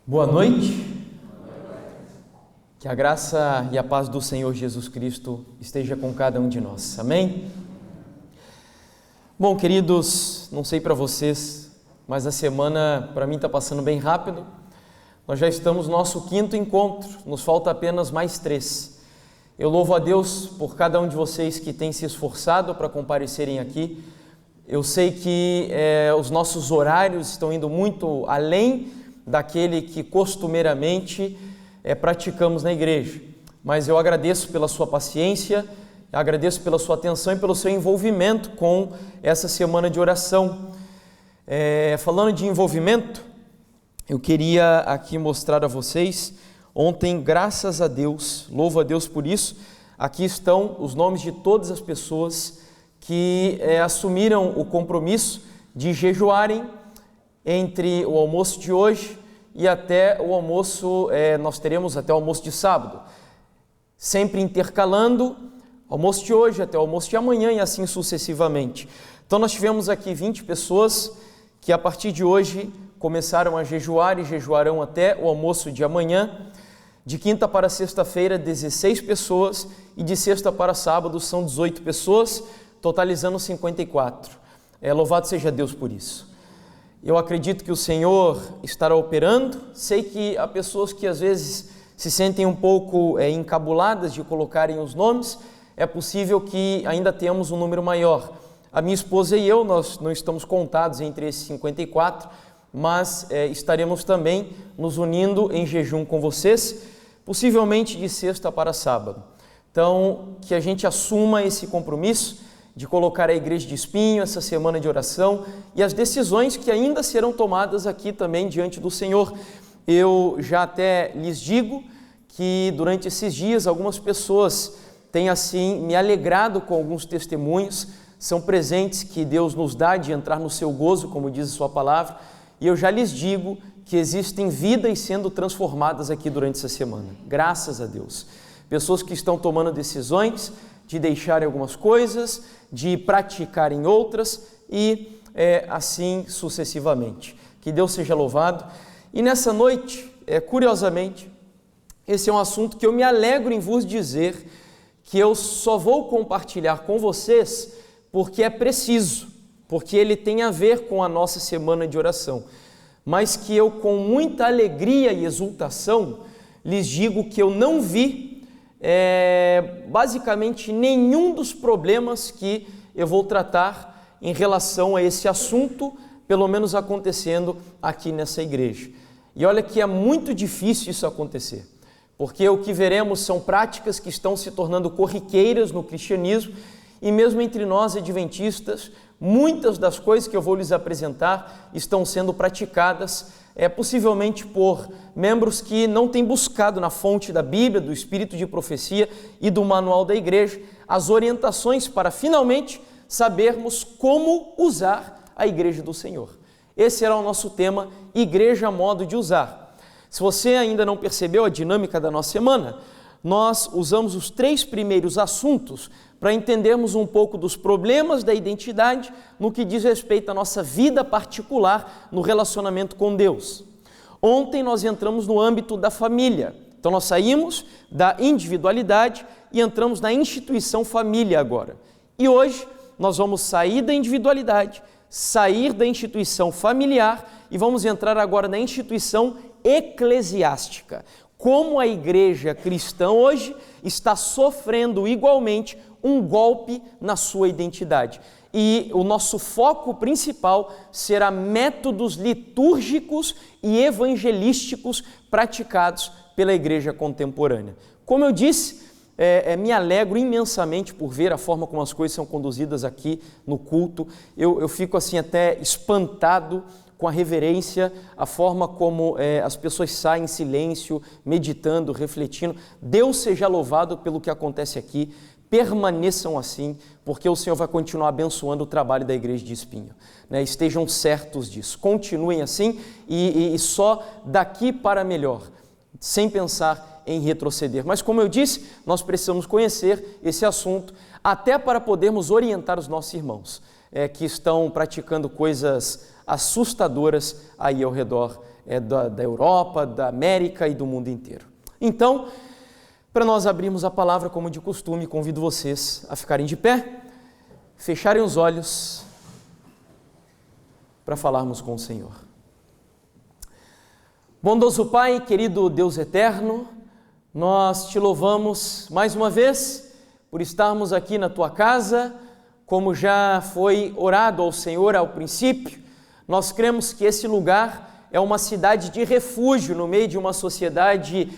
Boa noite. Que a graça e a paz do Senhor Jesus Cristo esteja com cada um de nós. Amém? Bom, queridos, não sei para vocês, mas a semana para mim está passando bem rápido. Nós já estamos no nosso 5º encontro, nos falta apenas mais 3. Eu louvo a Deus por cada um de vocês que tem se esforçado para comparecerem aqui. Eu sei que os nossos horários estão indo muito além daquele que costumeiramente praticamos na igreja, mas eu agradeço pela sua paciência, agradeço pela sua atenção e pelo seu envolvimento com essa semana de oração. Falando de envolvimento, eu queria aqui mostrar a vocês, ontem, graças a Deus, louvo a Deus por isso, aqui estão os nomes de todas as pessoas que assumiram o compromisso de jejuarem entre o almoço de hoje e até o almoço, nós teremos até o almoço de sábado, sempre intercalando almoço de hoje até o almoço de amanhã e assim sucessivamente. Então nós tivemos aqui 20 pessoas que a partir de hoje começaram a jejuar e jejuarão até o almoço de amanhã. De quinta para sexta-feira, 16 pessoas e de sexta para sábado são 18 pessoas, totalizando 54. Louvado seja Deus por isso. Eu acredito que o Senhor estará operando. Sei que há pessoas que às vezes se sentem um pouco encabuladas de colocarem os nomes. É possível que ainda tenhamos um número maior. A minha esposa e eu, nós não estamos contados entre esses 54, mas estaremos também nos unindo em jejum com vocês, possivelmente de sexta para sábado. Então, que a gente assuma esse compromisso de colocar a Igreja de Espinho, essa semana de oração e as decisões que ainda serão tomadas aqui também diante do Senhor. Eu já até lhes digo que durante esses dias algumas pessoas têm assim me alegrado com alguns testemunhos, são presentes que Deus nos dá de entrar no seu gozo, como diz a sua palavra, e eu já lhes digo que existem vidas sendo transformadas aqui durante essa semana, graças a Deus. Pessoas que estão tomando decisões de deixarem algumas coisas, de praticarem outras e assim sucessivamente. Que Deus seja louvado. E nessa noite, curiosamente, esse é um assunto que eu me alegro em vos dizer que eu só vou compartilhar com vocês porque é preciso, porque ele tem a ver com a nossa semana de oração, mas que eu com muita alegria e exultação lhes digo que eu não vi basicamente nenhum dos problemas que eu vou tratar em relação a esse assunto, pelo menos acontecendo aqui nessa igreja. E olha que é muito difícil isso acontecer, porque o que veremos são práticas que estão se tornando corriqueiras no cristianismo e mesmo entre nós adventistas, muitas das coisas que eu vou lhes apresentar estão sendo praticadas possivelmente por membros que não têm buscado na fonte da Bíblia, do Espírito de Profecia e do Manual da Igreja as orientações para finalmente sabermos como usar a Igreja do Senhor. Esse será o nosso tema, Igreja a modo de usar. Se você ainda não percebeu a dinâmica da nossa semana, nós usamos os 3 primeiros assuntos para entendermos um pouco dos problemas da identidade no que diz respeito à nossa vida particular no relacionamento com Deus. Ontem nós entramos no âmbito da família, então nós saímos da individualidade e entramos na instituição família agora. E hoje nós vamos sair da individualidade, sair da instituição familiar e vamos entrar agora na instituição eclesiástica. Como a igreja cristã hoje está sofrendo igualmente um golpe na sua identidade. E o nosso foco principal será métodos litúrgicos e evangelísticos praticados pela igreja contemporânea. Como eu disse, me alegro imensamente por ver a forma como as coisas são conduzidas aqui no culto. Eu fico assim até espantado com a reverência, a forma como as pessoas saem em silêncio, meditando, refletindo. Deus seja louvado pelo que acontece aqui. Permaneçam assim, porque o Senhor vai continuar abençoando o trabalho da Igreja de Espinho. Estejam certos disso. Continuem assim e só daqui para melhor, sem pensar em retroceder. Mas como eu disse, nós precisamos conhecer esse assunto até para podermos orientar os nossos irmãos. que estão praticando coisas assustadoras aí ao redor da Europa, da América e do mundo inteiro. Então, para nós abrirmos a palavra como de costume, convido vocês a ficarem de pé, fecharem os olhos para falarmos com o Senhor. Bondoso Pai, querido Deus eterno, nós te louvamos mais uma vez por estarmos aqui na tua casa, como já foi orado ao Senhor ao princípio. Nós cremos que esse lugar é uma cidade de refúgio no meio de uma sociedade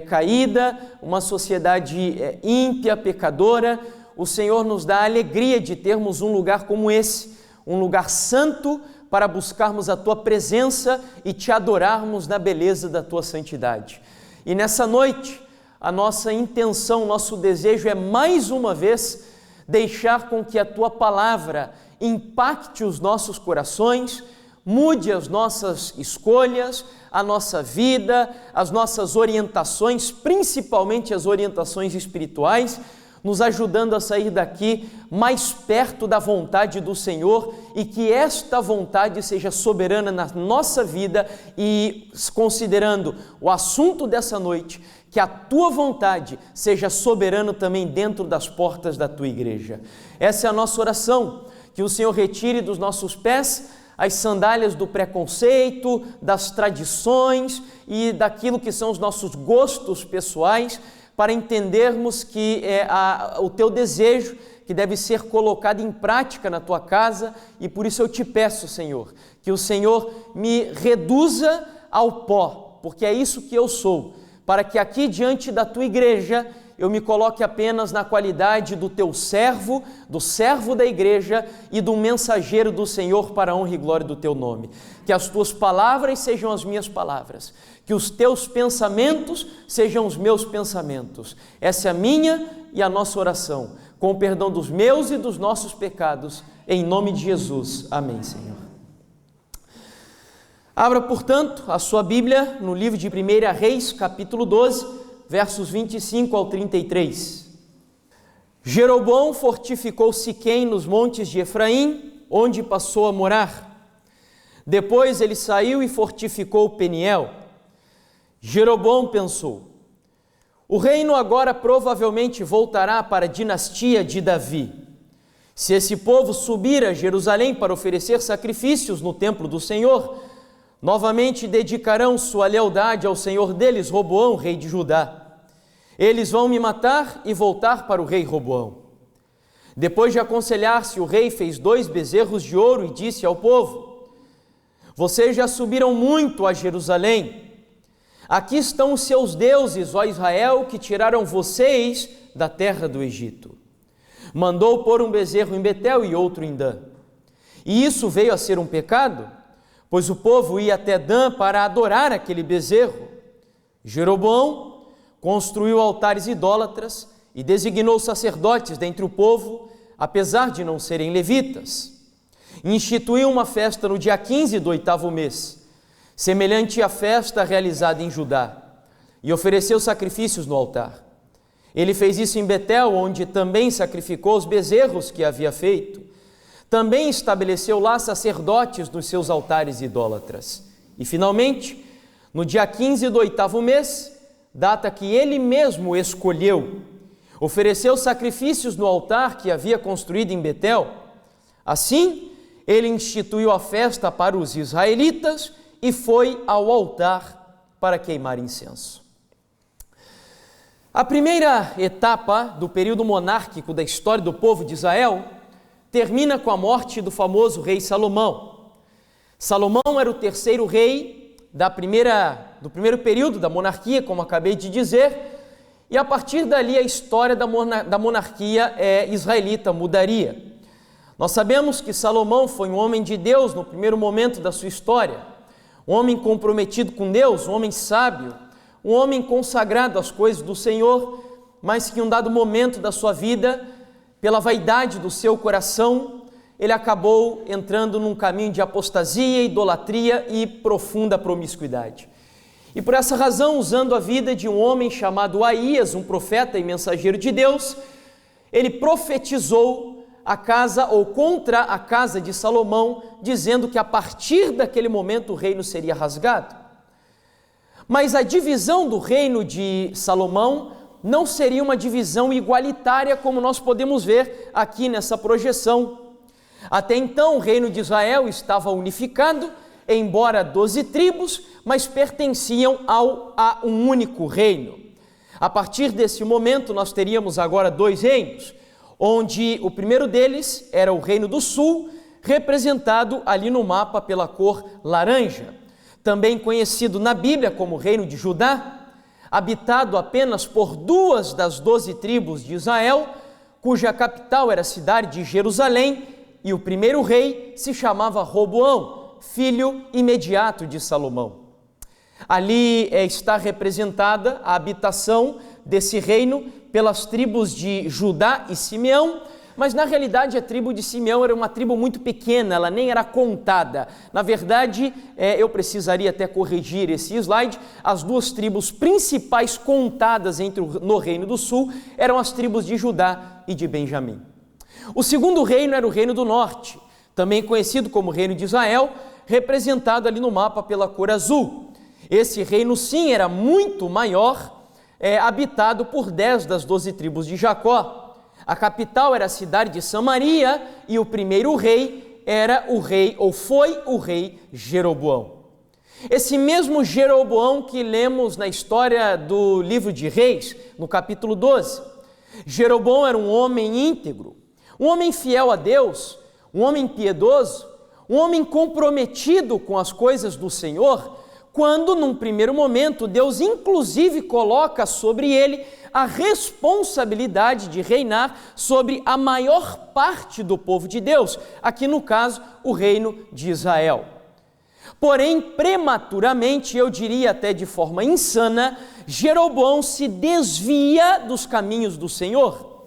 caída, uma sociedade ímpia, pecadora. O Senhor nos dá a alegria de termos um lugar como esse, um lugar santo para buscarmos a tua presença e te adorarmos na beleza da tua santidade. E nessa noite, a nossa intenção, nosso desejo é mais uma vez deixar com que a tua palavra impacte os nossos corações, mude as nossas escolhas, a nossa vida, as nossas orientações, principalmente as orientações espirituais, nos ajudando a sair daqui mais perto da vontade do Senhor e que esta vontade seja soberana na nossa vida e, considerando o assunto dessa noite, que a tua vontade seja soberana também dentro das portas da tua igreja. Essa é a nossa oração, que o Senhor retire dos nossos pés as sandálias do preconceito, das tradições e daquilo que são os nossos gostos pessoais, para entendermos que o teu desejo que deve ser colocado em prática na tua casa, e por isso eu te peço, Senhor, que o Senhor me reduza ao pó, porque é isso que eu sou, para que aqui diante da tua igreja eu me coloque apenas na qualidade do teu servo, do servo da igreja e do mensageiro do Senhor para a honra e glória do teu nome. Que as tuas palavras sejam as minhas palavras, que os teus pensamentos sejam os meus pensamentos. Essa é a minha e a nossa oração, com o perdão dos meus e dos nossos pecados, em nome de Jesus. Amém, Senhor. Abra, portanto, a sua Bíblia no livro de 1 Reis, capítulo 12, versos 25 ao 33. Jeroboão fortificou Siquém nos montes de Efraim, onde passou a morar. Depois ele saiu e fortificou Peniel. Jeroboão pensou: o reino agora provavelmente voltará para a dinastia de Davi. Se esse povo subir a Jerusalém para oferecer sacrifícios no templo do Senhor, novamente dedicarão sua lealdade ao Senhor deles, Roboão, rei de Judá. Eles vão me matar e voltar para o rei Roboão. Depois de aconselhar-se, o rei fez 2 bezerros de ouro e disse ao povo: vocês já subiram muito a Jerusalém. Aqui estão os seus deuses, ó Israel, que tiraram vocês da terra do Egito. Mandou pôr um bezerro em Betel e outro em Dan. E isso veio a ser um pecado, pois o povo ia até Dan para adorar aquele bezerro. Jeroboão construiu altares idólatras e designou sacerdotes dentre o povo, apesar de não serem levitas. Instituiu uma festa no dia 15 do 8º mês, semelhante à festa realizada em Judá, e ofereceu sacrifícios no altar. Ele fez isso em Betel, onde também sacrificou os bezerros que havia feito. Também estabeleceu lá sacerdotes nos seus altares idólatras. E, finalmente, no dia 15 do 8º mês, data que ele mesmo escolheu, ofereceu sacrifícios no altar que havia construído em Betel. Assim, ele instituiu a festa para os israelitas e foi ao altar para queimar incenso. A primeira etapa do período monárquico da história do povo de Israel termina com a morte do famoso rei Salomão. Salomão era o 3º rei do primeiro período da monarquia, como acabei de dizer, e a partir dali a história da monarquia israelita mudaria. Nós sabemos que Salomão foi um homem de Deus no primeiro momento da sua história, um homem comprometido com Deus, um homem sábio, um homem consagrado às coisas do Senhor, mas que em um dado momento da sua vida, pela vaidade do seu coração, ele acabou entrando num caminho de apostasia, idolatria e profunda promiscuidade. E por essa razão, usando a vida de um homem chamado Aías, um profeta e mensageiro de Deus, ele profetizou a casa ou contra a casa de Salomão, dizendo que a partir daquele momento o reino seria rasgado. Mas a divisão do reino de Salomão não seria uma divisão igualitária, como nós podemos ver aqui nessa projeção. Até então o reino de Israel estava unificado, embora 12 tribos, mas pertenciam a um único reino. A partir desse momento nós teríamos agora 2 reinos, onde o primeiro deles era o Reino do Sul, representado ali no mapa pela cor laranja, também conhecido na Bíblia como Reino de Judá, habitado apenas por 2 das 12 tribos de Israel, cuja capital era a cidade de Jerusalém, e o primeiro rei se chamava Roboão, filho imediato de Salomão. Ali está representada a habitação desse reino pelas tribos de Judá e Simeão, mas na realidade a tribo de Simeão era uma tribo muito pequena, ela nem era contada. Na verdade, eu precisaria até corrigir esse slide, as 2 tribos principais contadas no Reino do Sul eram as tribos de Judá e de Benjamim. O segundo reino era o Reino do Norte, também conhecido como Reino de Israel, representado ali no mapa pela cor azul. Esse reino sim era muito maior, habitado por 10 das 12 tribos de Jacó. A capital era a cidade de Samaria e o primeiro rei foi o rei Jeroboão. Esse mesmo Jeroboão que lemos na história do livro de Reis, no capítulo 12. Jeroboão era um homem íntegro, um homem fiel a Deus, um homem piedoso, um homem comprometido com as coisas do Senhor, quando, num primeiro momento, Deus inclusive coloca sobre ele a responsabilidade de reinar sobre a maior parte do povo de Deus, aqui no caso, o reino de Israel. Porém, prematuramente, eu diria até de forma insana, Jeroboão se desvia dos caminhos do Senhor.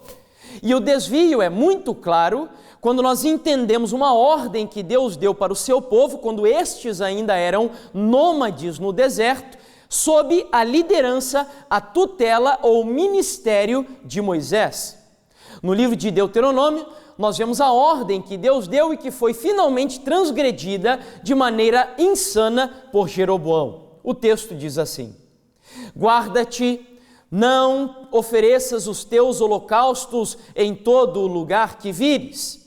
E o desvio é muito claro quando nós entendemos uma ordem que Deus deu para o seu povo, quando estes ainda eram nômades no deserto, sob a liderança, a tutela ou ministério de Moisés. No livro de Deuteronômio, nós vemos a ordem que Deus deu e que foi finalmente transgredida de maneira insana por Jeroboão. O texto diz assim: guarda-te, não ofereças os teus holocaustos em todo o lugar que vires,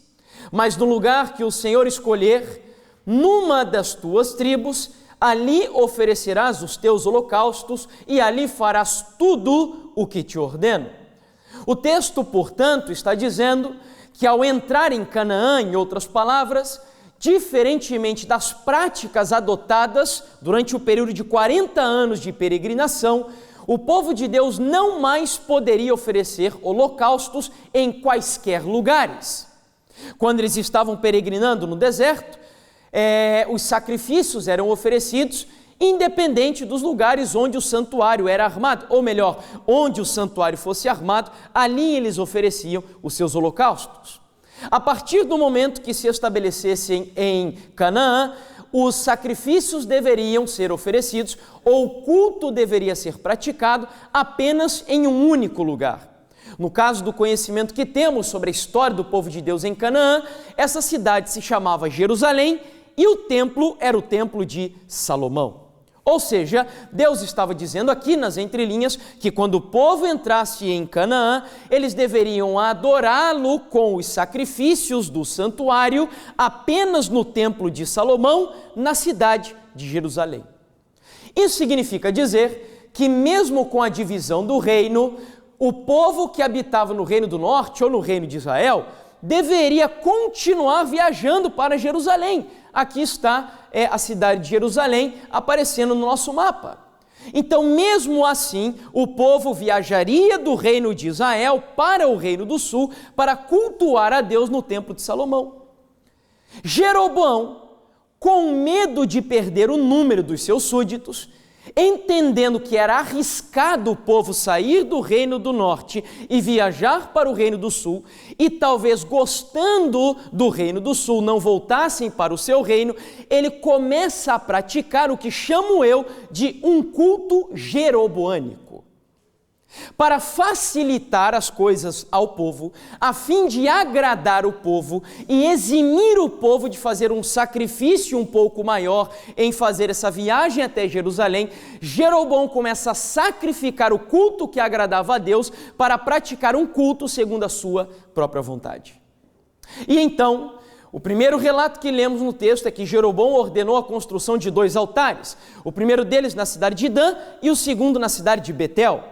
mas no lugar que o Senhor escolher, numa das tuas tribos, ali oferecerás os teus holocaustos e ali farás tudo o que te ordeno. O texto, portanto, está dizendo que ao entrar em Canaã, em outras palavras, diferentemente das práticas adotadas durante o período de 40 anos de peregrinação, o povo de Deus não mais poderia oferecer holocaustos em quaisquer lugares. Quando eles estavam peregrinando no deserto, os sacrifícios eram oferecidos independente dos lugares onde o santuário era armado, ou melhor, onde o santuário fosse armado, ali eles ofereciam os seus holocaustos. A partir do momento que se estabelecessem em Canaã, os sacrifícios deveriam ser oferecidos, ou o culto deveria ser praticado apenas em um único lugar. No caso do conhecimento que temos sobre a história do povo de Deus em Canaã, essa cidade se chamava Jerusalém e o templo era o templo de Salomão. Ou seja, Deus estava dizendo aqui nas entrelinhas que quando o povo entrasse em Canaã, eles deveriam adorá-lo com os sacrifícios do santuário apenas no templo de Salomão, na cidade de Jerusalém. Isso significa dizer que mesmo com a divisão do reino, o povo que habitava no Reino do Norte ou no Reino de Israel deveria continuar viajando para Jerusalém. Aqui está a cidade de Jerusalém aparecendo no nosso mapa. Então, mesmo assim, o povo viajaria do Reino de Israel para o Reino do Sul para cultuar a Deus no Templo de Salomão. Jeroboão, com medo de perder o número dos seus súditos, entendendo que era arriscado o povo sair do Reino do Norte e viajar para o Reino do Sul, e talvez gostando do Reino do Sul não voltassem para o seu reino, ele começa a praticar o que chamo eu de um culto jeroboânico. para facilitar as coisas ao povo, a fim de agradar o povo e eximir o povo de fazer um sacrifício um pouco maior em fazer essa viagem até Jerusalém, Jeroboão começa a sacrificar o culto que agradava a Deus para praticar um culto segundo a sua própria vontade. E então, o primeiro relato que lemos no texto é que Jeroboão ordenou a construção de 2 altares, o primeiro deles na cidade de Dan e o segundo na cidade de Betel.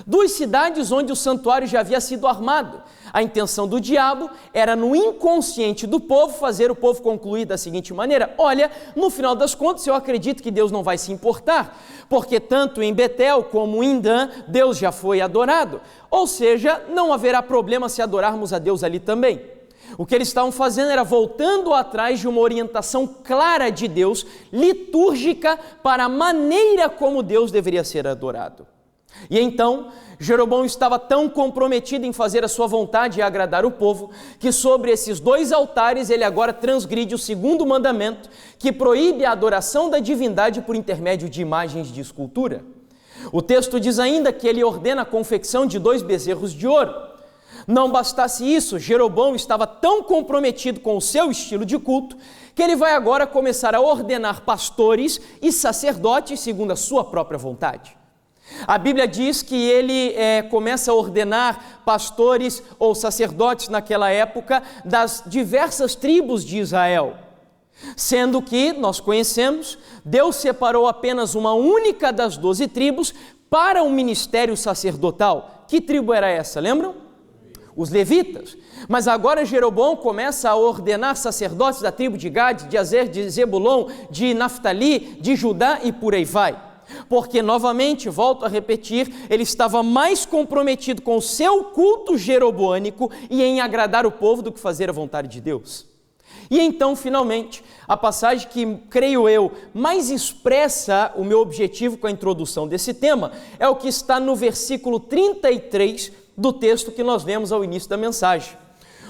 2 cidades onde o santuário já havia sido armado. A intenção do diabo era, no inconsciente do povo, fazer o povo concluir da seguinte maneira: olha, no final das contas eu acredito que Deus não vai se importar, porque tanto em Betel como em Dan, Deus já foi adorado, ou seja, não haverá problema se adorarmos a Deus ali também. O que eles estavam fazendo era voltando atrás de uma orientação clara de Deus, litúrgica, para a maneira como Deus deveria ser adorado. E então, Jeroboão estava tão comprometido em fazer a sua vontade e agradar o povo, que sobre esses 2 altares ele agora transgride o 2º mandamento, que proíbe a adoração da divindade por intermédio de imagens de escultura. O texto diz ainda que ele ordena a confecção de 2 bezerros de ouro. Não bastasse isso, Jeroboão estava tão comprometido com o seu estilo de culto, que ele vai agora começar a ordenar pastores e sacerdotes segundo a sua própria vontade. A Bíblia diz que ele começa a ordenar pastores ou sacerdotes naquela época das diversas tribos de Israel, sendo que, nós conhecemos, Deus separou apenas uma única das 12 tribos para um ministério sacerdotal. Que tribo era essa, lembram? Os levitas. Mas agora Jeroboão começa a ordenar sacerdotes da tribo de Gade, de Azer, de Zebulon, de Naftali, de Judá e por aí vai. Porque, novamente, volto a repetir, ele estava mais comprometido com o seu culto jeroboânico e em agradar o povo do que fazer a vontade de Deus. E então, finalmente, a passagem que, creio eu, mais expressa o meu objetivo com a introdução desse tema é o que está no versículo 33 do texto que nós lemos ao início da mensagem,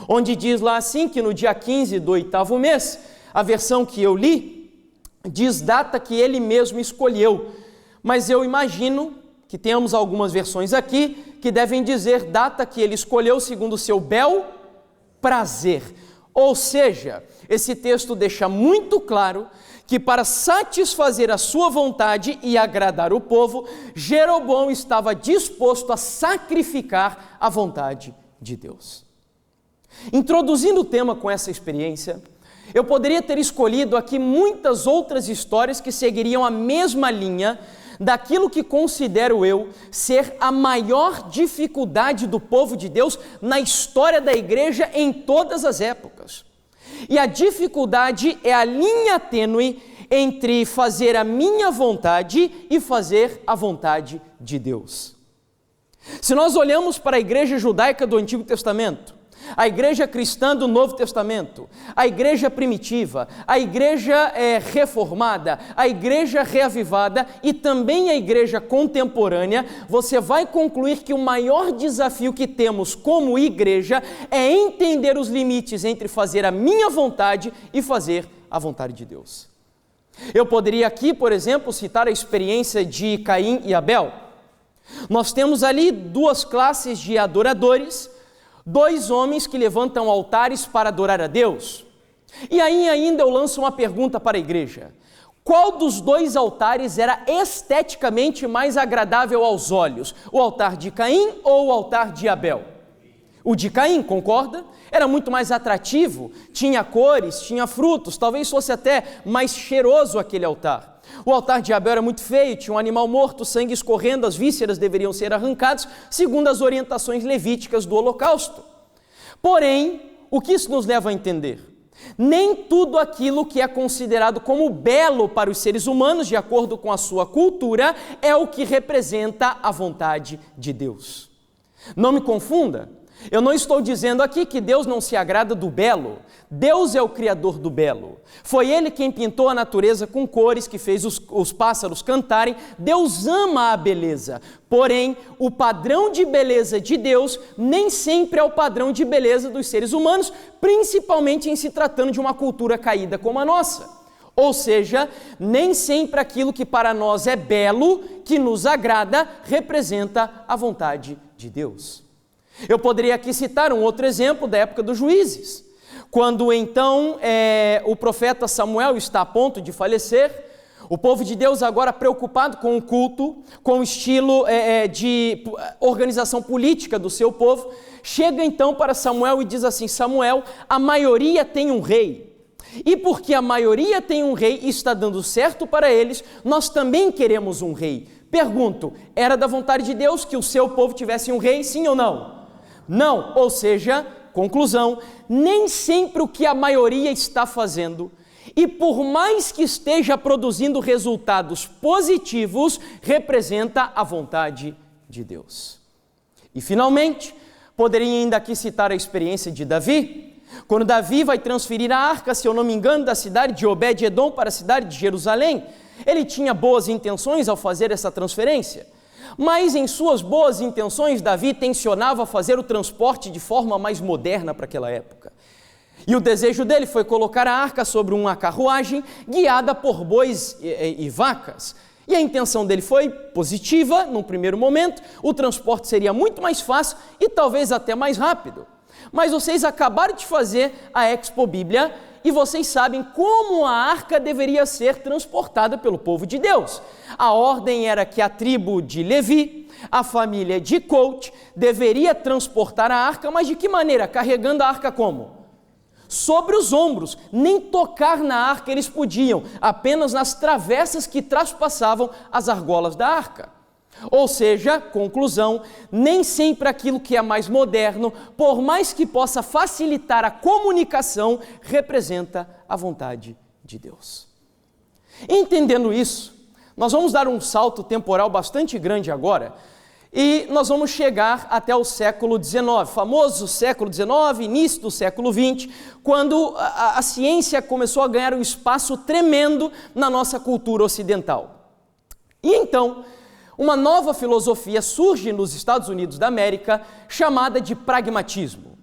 onde diz lá assim que no dia 15 do 8º mês, a versão que eu li, diz data que ele mesmo escolheu, mas eu imagino que tenhamos algumas versões aqui que devem dizer data que ele escolheu segundo o seu bel prazer. Ou seja, esse texto deixa muito claro que para satisfazer a sua vontade e agradar o povo, Jeroboão estava disposto a sacrificar a vontade de Deus. Introduzindo o tema com essa experiência, eu poderia ter escolhido aqui muitas outras histórias que seguiriam a mesma linha daquilo que considero eu ser a maior dificuldade do povo de Deus na história da igreja em todas as épocas. E a dificuldade é a linha tênue entre fazer a minha vontade e fazer a vontade de Deus. Se nós olhamos para a igreja judaica do Antigo Testamento, a igreja cristã do Novo Testamento, a igreja primitiva, a igreja reformada, a igreja reavivada e também a igreja contemporânea, você vai concluir que o maior desafio que temos como igreja é entender os limites entre fazer a minha vontade e fazer a vontade de Deus. Eu poderia aqui, por exemplo, citar a experiência de Caim e Abel. Nós temos ali 2 classes de adoradores, 2 homens que levantam altares para adorar a Deus. E aí ainda eu lanço uma pergunta para a igreja: qual dos 2 altares era esteticamente mais agradável aos olhos? O altar de Caim ou o altar de Abel? O de Caim, concorda? Era muito mais atrativo, tinha cores, tinha frutos, talvez fosse até mais cheiroso aquele altar. O altar de Abel era muito feio, tinha um animal morto, sangue escorrendo, as vísceras deveriam ser arrancadas, segundo as orientações levíticas do holocausto. Porém, o que isso nos leva a entender? Nem tudo aquilo que é considerado como belo para os seres humanos, de acordo com a sua cultura, é o que representa a vontade de Deus. Não me confunda. Eu não estou dizendo aqui que Deus não se agrada do belo. Deus é o criador do belo. Foi Ele quem pintou a natureza com cores, que fez os pássaros cantarem. Deus ama a beleza. Porém, o padrão de beleza de Deus nem sempre é o padrão de beleza dos seres humanos, principalmente em se tratando de uma cultura caída como a nossa. Ou seja, nem sempre aquilo que para nós é belo, que nos agrada, representa a vontade de Deus. Eu poderia aqui citar um outro exemplo da época dos juízes, quando então o profeta Samuel está a ponto de falecer. O povo de Deus agora preocupado com o culto, com o estilo de organização política do seu povo, chega então para Samuel e diz assim: Samuel, a maioria tem um rei, e porque a maioria tem um rei e está dando certo para eles, nós também queremos um rei. Pergunto, era da vontade de Deus que o seu povo tivesse um rei, sim ou não? Não, ou seja, conclusão, nem sempre o que a maioria está fazendo, e por mais que esteja produzindo resultados positivos, representa a vontade de Deus. E finalmente, poderia ainda aqui citar a experiência de Davi, quando Davi vai transferir a arca, se eu não me engano, da cidade de Obed-Edom para a cidade de Jerusalém. Ele tinha boas intenções ao fazer essa transferência, mas em suas boas intenções, Davi tensionava fazer o transporte de forma mais moderna para aquela época. E o desejo dele foi colocar a arca sobre uma carruagem guiada por bois e vacas. E a intenção dele foi positiva num primeiro momento, o transporte seria muito mais fácil e talvez até mais rápido. Mas vocês acabaram de fazer a Expo Bíblia e vocês sabem como a arca deveria ser transportada pelo povo de Deus. A ordem era que a tribo de Levi, a família de Coate, deveria transportar a arca, mas de que maneira? Carregando a arca como? Sobre os ombros, nem tocar na arca eles podiam, apenas nas travessas que traspassavam as argolas da arca. Ou seja, conclusão, nem sempre aquilo que é mais moderno, por mais que possa facilitar a comunicação, representa a vontade de Deus. Entendendo isso, nós vamos dar um salto temporal bastante grande agora, e nós vamos chegar até o século XIX, famoso século XIX, início do século XX, quando a ciência começou a ganhar um espaço tremendo na nossa cultura ocidental. E então, uma nova filosofia surge nos Estados Unidos da América, chamada de pragmatismo.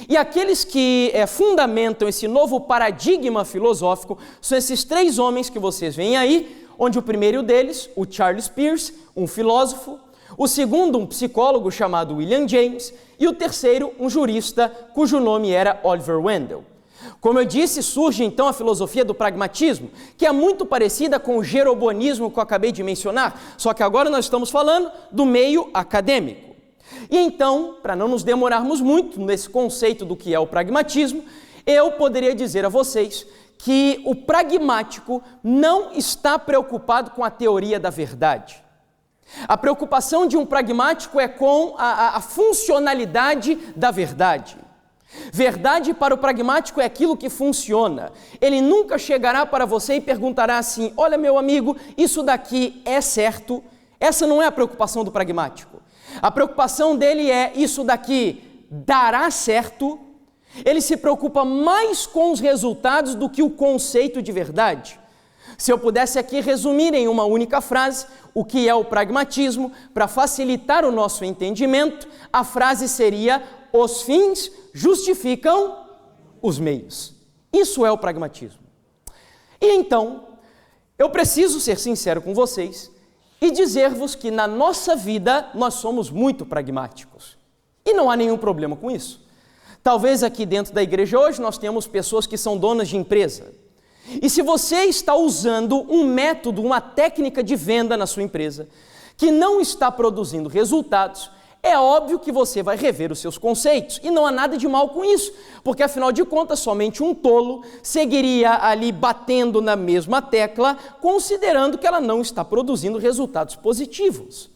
E aqueles que fundamentam esse novo paradigma filosófico são esses três homens que vocês veem aí, onde o primeiro deles, o Charles Peirce, um filósofo, o segundo, um psicólogo chamado William James, e o terceiro, um jurista, cujo nome era Oliver Wendell. Como eu disse, surge então a filosofia do pragmatismo, que é muito parecida com o jeroboanismo que eu acabei de mencionar, só que agora nós estamos falando do meio acadêmico. E então, para não nos demorarmos muito nesse conceito do que é o pragmatismo, eu poderia dizer a vocês que o pragmático não está preocupado com a teoria da verdade. A preocupação de um pragmático é com a funcionalidade da verdade. Verdade para o pragmático é aquilo que funciona. Ele nunca chegará para você e perguntará assim: olha, meu amigo, isso daqui é certo? Essa não é a preocupação do pragmático. A preocupação dele é: isso daqui dará certo? Ele se preocupa mais com os resultados do que o conceito de verdade. Se eu pudesse aqui resumir em uma única frase o que é o pragmatismo, para facilitar o nosso entendimento, a frase seria: os fins justificam os meios. Isso é o pragmatismo. E então, eu preciso ser sincero com vocês e dizer-vos que na nossa vida nós somos muito pragmáticos. E não há nenhum problema com isso. Talvez aqui dentro da igreja hoje nós tenhamos pessoas que são donas de empresa. E se você está usando um método, uma técnica de venda na sua empresa, que não está produzindo resultados, é óbvio que você vai rever os seus conceitos, e não há nada de mal com isso, porque afinal de contas somente um tolo seguiria ali batendo na mesma tecla, considerando que ela não está produzindo resultados positivos.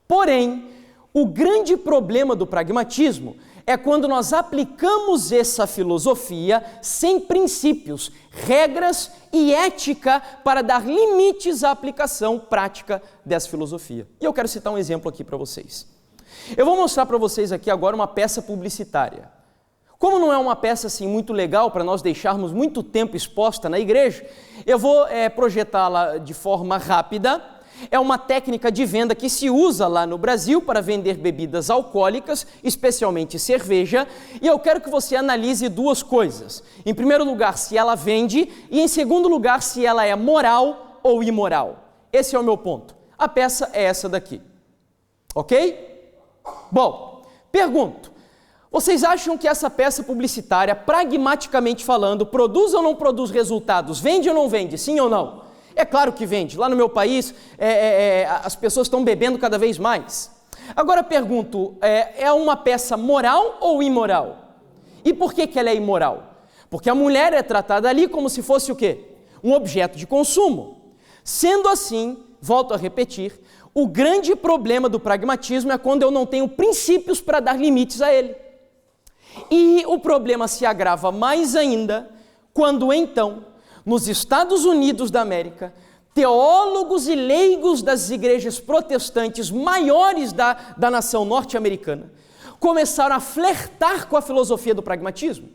Porém, o grande problema do pragmatismo é quando nós aplicamos essa filosofia sem princípios, regras e ética para dar limites à aplicação prática dessa filosofia. E eu quero citar um exemplo aqui para vocês. Eu vou mostrar para vocês aqui agora uma peça publicitária. Como não é uma peça assim muito legal para nós deixarmos muito tempo exposta na igreja, eu vou projetá-la de forma rápida é uma técnica de venda que se usa lá no Brasil para vender bebidas alcoólicas, especialmente cerveja, e eu quero que você analise duas coisas. Em primeiro lugar, se ela vende, e em segundo lugar, se ela é moral ou imoral. Esse é o meu ponto. A peça é essa daqui. Ok? Bom, pergunto, vocês acham que essa peça publicitária, pragmaticamente falando, produz ou não produz resultados? Vende ou não vende? Sim ou não? É claro que vende. Lá no meu país, as pessoas estão bebendo cada vez mais. Agora pergunto, é uma peça moral ou imoral? E por que ela é imoral? Porque a mulher é tratada ali como se fosse o quê? Um objeto de consumo. Sendo assim, volto a repetir, o grande problema do pragmatismo é quando eu não tenho princípios para dar limites a ele. E o problema se agrava mais ainda quando então, nos Estados Unidos da América, teólogos e leigos das igrejas protestantes maiores da nação norte-americana começaram a flertar com a filosofia do pragmatismo.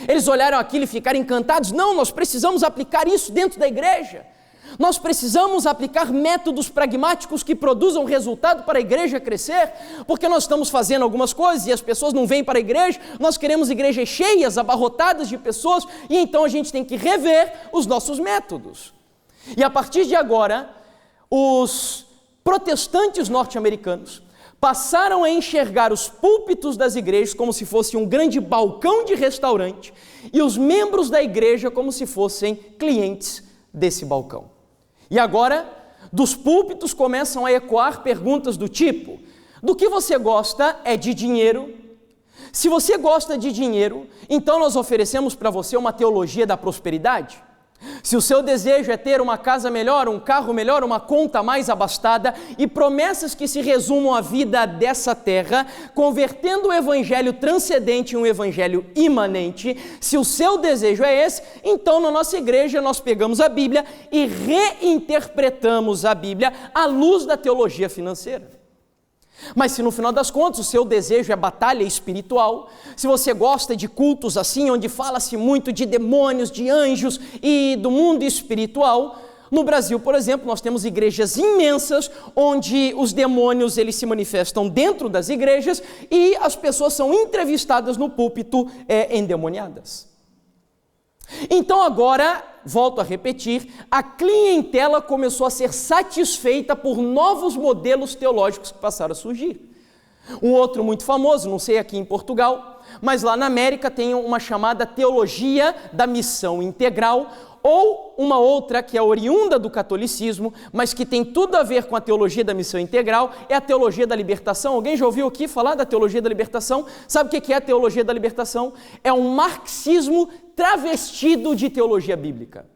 Eles olharam aquilo e ficaram encantados. Não, nós precisamos aplicar isso dentro da igreja. Nós precisamos aplicar métodos pragmáticos que produzam resultado para a igreja crescer, porque nós estamos fazendo algumas coisas e as pessoas não vêm para a igreja, nós queremos igrejas cheias, abarrotadas de pessoas, e então a gente tem que rever os nossos métodos. E a partir de agora, os protestantes norte-americanos passaram a enxergar os púlpitos das igrejas como se fosse um grande balcão de restaurante e os membros da igreja como se fossem clientes desse balcão. E agora, dos púlpitos começam a ecoar perguntas do tipo: do que você gosta é de dinheiro? Se você gosta de dinheiro, então nós oferecemos para você uma teologia da prosperidade. Se o seu desejo é ter uma casa melhor, um carro melhor, uma conta mais abastada e promessas que se resumam à vida dessa terra, convertendo o evangelho transcendente em um evangelho imanente, se o seu desejo é esse, então na nossa igreja nós pegamos a Bíblia e reinterpretamos a Bíblia à luz da teologia financeira. Mas se no final das contas o seu desejo é batalha espiritual, se você gosta de cultos assim, onde fala-se muito de demônios, de anjos e do mundo espiritual, no Brasil, por exemplo, nós temos igrejas imensas, onde os demônios eles se manifestam dentro das igrejas e as pessoas são entrevistadas no púlpito endemoniadas. Então agora, volto a repetir, a clientela começou a ser satisfeita por novos modelos teológicos que passaram a surgir. Um outro muito famoso, não sei aqui em Portugal, mas lá na América tem uma chamada teologia da missão integral, ou uma outra que é oriunda do catolicismo, mas que tem tudo a ver com a teologia da missão integral, é a teologia da libertação. Alguém já ouviu aqui falar da teologia da libertação? Sabe o que é a teologia da libertação? É um marxismo travestido de teologia bíblica.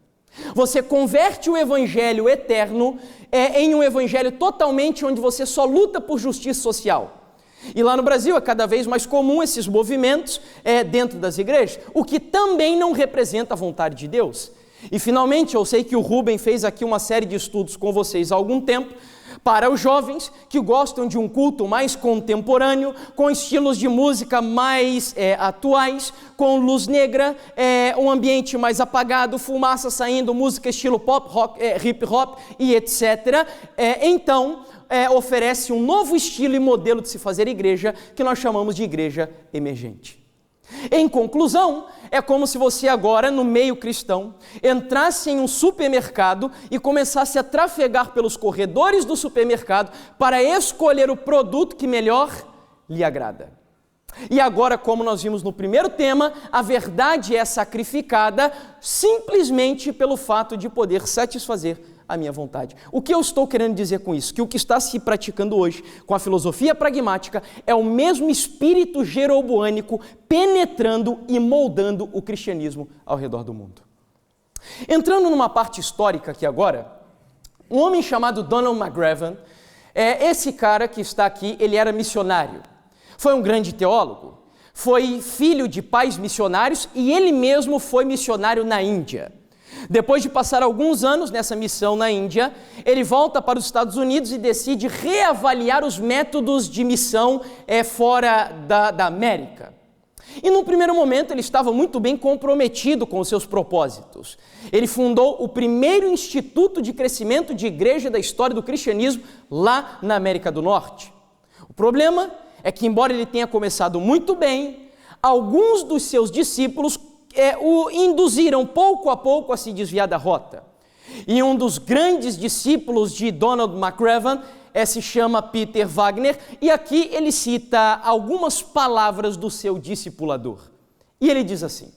Você converte o evangelho eterno em um evangelho totalmente onde você só luta por justiça social. E lá no Brasil é cada vez mais comum esses movimentos dentro das igrejas, o que também não representa a vontade de Deus. E finalmente, eu sei que o Rubem fez aqui uma série de estudos com vocês há algum tempo, para os jovens que gostam de um culto mais contemporâneo, com estilos de música mais atuais, com luz negra, um ambiente mais apagado, fumaça saindo, música estilo pop, rock, hip hop e etc. Então, oferece um novo estilo e modelo de se fazer igreja, que nós chamamos de igreja emergente. Em conclusão, é como se você agora, no meio cristão, entrasse em um supermercado e começasse a trafegar pelos corredores do supermercado para escolher o produto que melhor lhe agrada. E agora, como nós vimos no primeiro tema, a verdade é sacrificada simplesmente pelo fato de poder satisfazer a minha vontade. O que eu estou querendo dizer com isso? Que o que está se praticando hoje com a filosofia pragmática é o mesmo espírito jeroboânico penetrando e moldando o cristianismo ao redor do mundo. Entrando numa parte histórica aqui agora, um homem chamado Donald McGavran, esse cara que está aqui, ele era missionário. Foi um grande teólogo, foi filho de pais missionários e ele mesmo foi missionário na Índia. Depois de passar alguns anos nessa missão na Índia, ele volta para os Estados Unidos e decide reavaliar os métodos de missão fora da América. E num primeiro momento ele estava muito bem comprometido com os seus propósitos. Ele fundou o primeiro instituto de crescimento de igreja da história do cristianismo lá na América do Norte. O problema é que, embora ele tenha começado muito bem, alguns dos seus discípulos o induziram pouco a pouco a se desviar da rota. E um dos grandes discípulos de Donald McRaven se chama Peter Wagner, e aqui ele cita algumas palavras do seu discipulador. E ele diz assim: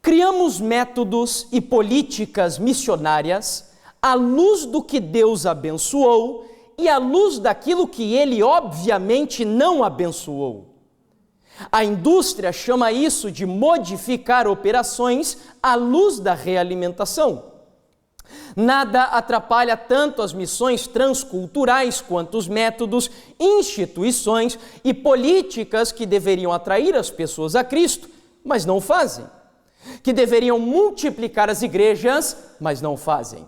criamos métodos e políticas missionárias à luz do que Deus abençoou e à luz daquilo que ele obviamente não abençoou. A indústria chama isso de modificar operações à luz da realimentação. Nada atrapalha tanto as missões transculturais quanto os métodos, instituições e políticas que deveriam atrair as pessoas a Cristo, mas não fazem. Que deveriam multiplicar as igrejas, mas não fazem.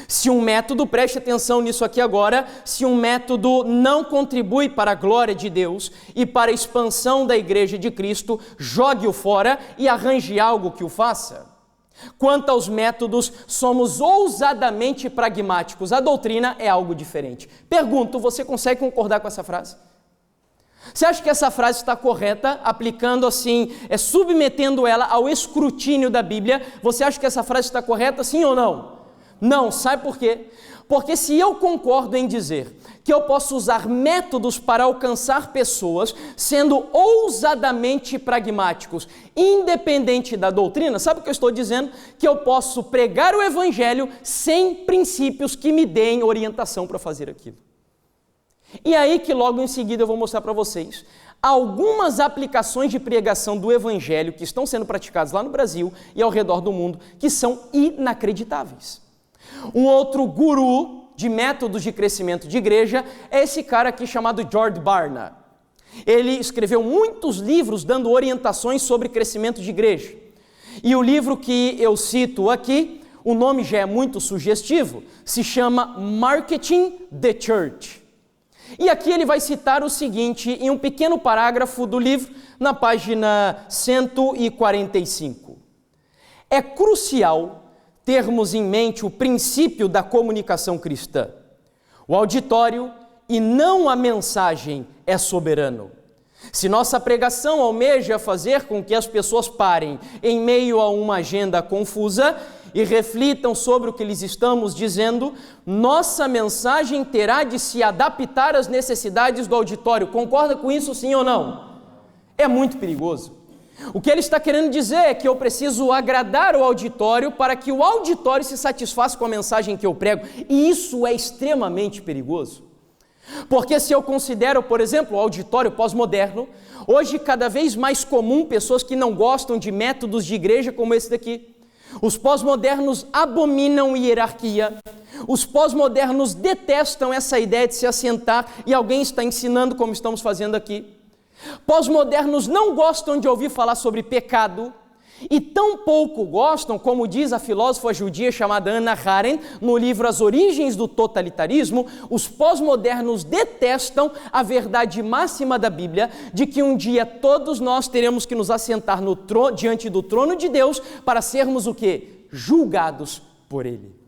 Se um método, preste atenção nisso aqui agora, se um método não contribui para a glória de Deus e para a expansão da igreja de Cristo, jogue-o fora e arranje algo que o faça. Quanto aos métodos, somos ousadamente pragmáticos. A doutrina é algo diferente. Pergunto, você consegue concordar com essa frase? Você acha que essa frase está correta, aplicando assim, submetendo ela ao escrutínio da Bíblia? Você acha que essa frase está correta, sim ou não? Não, sabe por quê? Porque se eu concordo em dizer que eu posso usar métodos para alcançar pessoas, sendo ousadamente pragmáticos, independente da doutrina, sabe o que eu estou dizendo? Que eu posso pregar o evangelho sem princípios que me deem orientação para fazer aquilo. E aí que logo em seguida eu vou mostrar para vocês algumas aplicações de pregação do evangelho que estão sendo praticadas lá no Brasil e ao redor do mundo, que são inacreditáveis. Um outro guru de métodos de crescimento de igreja é esse cara aqui chamado George Barna. Ele escreveu muitos livros dando orientações sobre crescimento de igreja. E o livro que eu cito aqui, o nome já é muito sugestivo, se chama Marketing the Church. E aqui ele vai citar o seguinte em um pequeno parágrafo do livro, na página 145. É crucial termos em mente o princípio da comunicação cristã. O auditório e não a mensagem é soberano. Se nossa pregação almeja fazer com que as pessoas parem em meio a uma agenda confusa e reflitam sobre o que lhes estamos dizendo, nossa mensagem terá de se adaptar às necessidades do auditório. Concorda com isso, sim ou não? É muito perigoso. O que ele está querendo dizer é que eu preciso agradar o auditório para que o auditório se satisfaça com a mensagem que eu prego, e isso é extremamente perigoso. Porque se eu considero, por exemplo, o auditório pós-moderno, hoje cada vez mais comum pessoas que não gostam de métodos de igreja como esse daqui. Os pós-modernos abominam hierarquia, os pós-modernos detestam essa ideia de se assentar e alguém está ensinando como estamos fazendo aqui. Pós-modernos não gostam de ouvir falar sobre pecado e tão pouco gostam, como diz a filósofa judia chamada Hannah Arendt no livro As Origens do Totalitarismo, os pós-modernos detestam a verdade máxima da Bíblia de que um dia todos nós teremos que nos assentar diante do trono de Deus para sermos o quê? Julgados por Ele.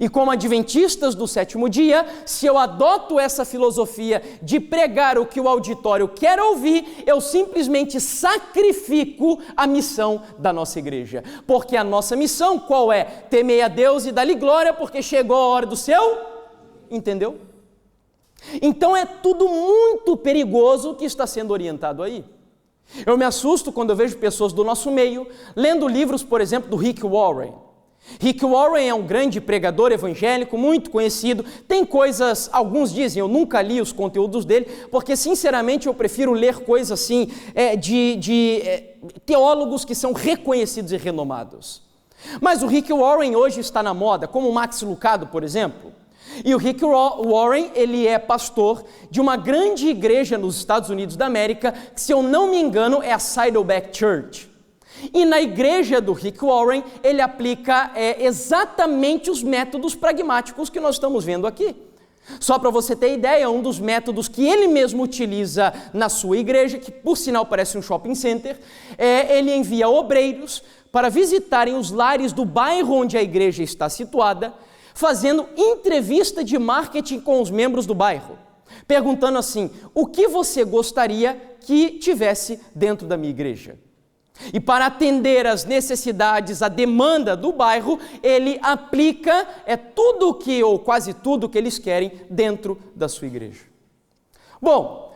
E como adventistas do sétimo dia, se eu adoto essa filosofia de pregar o que o auditório quer ouvir, eu simplesmente sacrifico a missão da nossa igreja. Porque a nossa missão qual é? Temei a Deus e dá-lhe glória, porque chegou a hora do seu... Entendeu? Então é tudo muito perigoso que está sendo orientado aí. Eu me assusto quando eu vejo pessoas do nosso meio lendo livros, por exemplo, do Rick Warren. Rick Warren é um grande pregador evangélico, muito conhecido, tem coisas, alguns dizem, eu nunca li os conteúdos dele, porque sinceramente eu prefiro ler coisas assim, de teólogos que são reconhecidos e renomados. Mas o Rick Warren hoje está na moda, como o Max Lucado, por exemplo. E o Rick Warren, ele é pastor de uma grande igreja nos Estados Unidos da América, que se eu não me engano é a Saddleback Church. E na igreja do Rick Warren, ele aplica exatamente os métodos pragmáticos que nós estamos vendo aqui. Só para você ter ideia, um dos métodos que ele mesmo utiliza na sua igreja, que por sinal parece um shopping center, ele envia obreiros para visitarem os lares do bairro onde a igreja está situada, fazendo entrevista de marketing com os membros do bairro, perguntando assim: o que você gostaria que tivesse dentro da minha igreja? E para atender às necessidades, a demanda do bairro, ele aplica tudo que, ou quase tudo que eles querem dentro da sua igreja. Bom,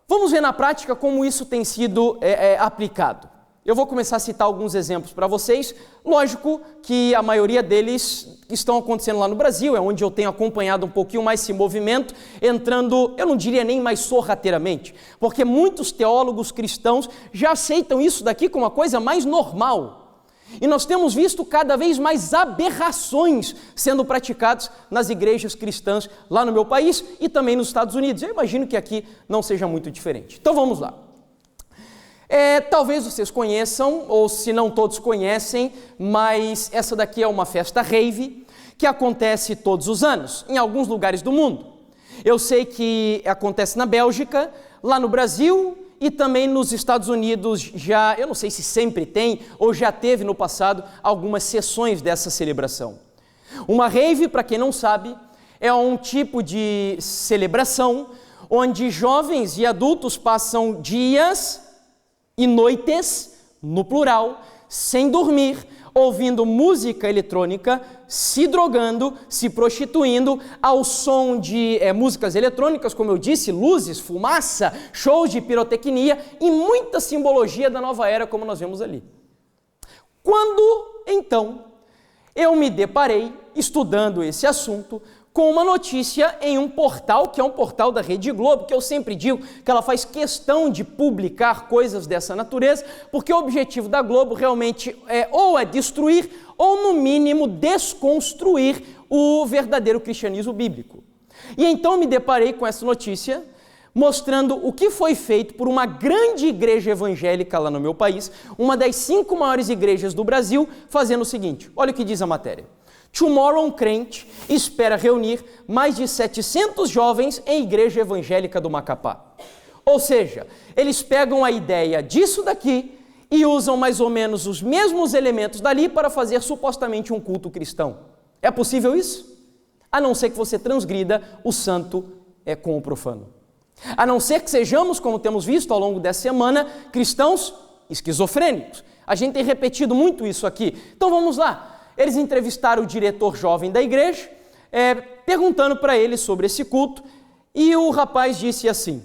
vamos ver na prática como isso tem sido aplicado. Eu vou começar a citar alguns exemplos para vocês. Lógico que a maioria deles estão acontecendo lá no Brasil, é onde eu tenho acompanhado um pouquinho mais esse movimento, entrando, eu não diria nem mais sorrateiramente, porque muitos teólogos cristãos já aceitam isso daqui como uma coisa mais normal. E nós temos visto cada vez mais aberrações sendo praticadas nas igrejas cristãs lá no meu país e também nos Estados Unidos. Eu imagino que aqui não seja muito diferente. Então vamos lá. Talvez vocês conheçam, ou se não todos conhecem, mas essa daqui é uma festa rave que acontece todos os anos, em alguns lugares do mundo. Eu sei que acontece na Bélgica, lá no Brasil e também nos Estados Unidos já, eu não sei se sempre tem ou já teve no passado algumas sessões dessa celebração. Uma rave, para quem não sabe, é um tipo de celebração onde jovens e adultos passam dias e noites, no plural, sem dormir, ouvindo música eletrônica, se drogando, se prostituindo, ao som de músicas eletrônicas, como eu disse, luzes, fumaça, shows de pirotecnia e muita simbologia da nova era, como nós vemos ali. Quando, então, eu me deparei, estudando esse assunto, com uma notícia em um portal, que é um portal da Rede Globo, que eu sempre digo que ela faz questão de publicar coisas dessa natureza, porque o objetivo da Globo realmente é destruir ou, no mínimo, desconstruir o verdadeiro cristianismo bíblico. E então me deparei com essa notícia, mostrando o que foi feito por uma grande igreja evangélica lá no meu país, uma das 5 maiores igrejas do Brasil, fazendo o seguinte: olha o que diz a matéria. Tomorrow, um crente espera reunir mais de 700 jovens em igreja evangélica do Macapá. Ou seja, eles pegam a ideia disso daqui e usam mais ou menos os mesmos elementos dali para fazer supostamente um culto cristão. É possível isso? A não ser que você transgrida o santo com o profano. A não ser que sejamos, como temos visto ao longo dessa semana, cristãos esquizofrênicos. A gente tem repetido muito isso aqui. Então vamos lá. Eles entrevistaram o diretor jovem da igreja, perguntando para ele sobre esse culto, e o rapaz disse assim: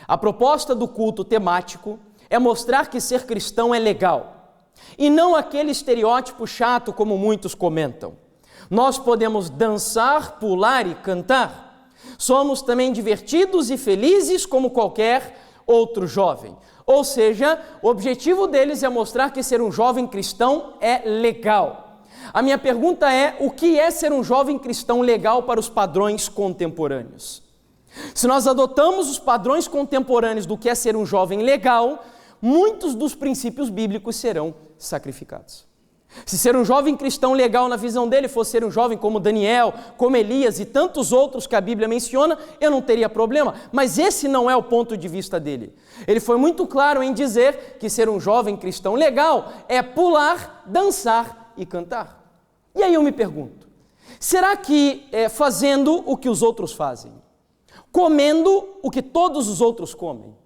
a proposta do culto temático é mostrar que ser cristão é legal, e não aquele estereótipo chato como muitos comentam. Nós podemos dançar, pular e cantar. Somos também divertidos e felizes como qualquer outro jovem. Ou seja, o objetivo deles é mostrar que ser um jovem cristão é legal. A minha pergunta é: o que é ser um jovem cristão legal para os padrões contemporâneos? Se nós adotamos os padrões contemporâneos do que é ser um jovem legal, muitos dos princípios bíblicos serão sacrificados. Se ser um jovem cristão legal na visão dele fosse ser um jovem como Daniel, como Elias e tantos outros que a Bíblia menciona, eu não teria problema, mas esse não é o ponto de vista dele. Ele foi muito claro em dizer que ser um jovem cristão legal é pular, dançar e cantar. E aí eu me pergunto, será que fazendo o que os outros fazem, comendo o que todos os outros comem,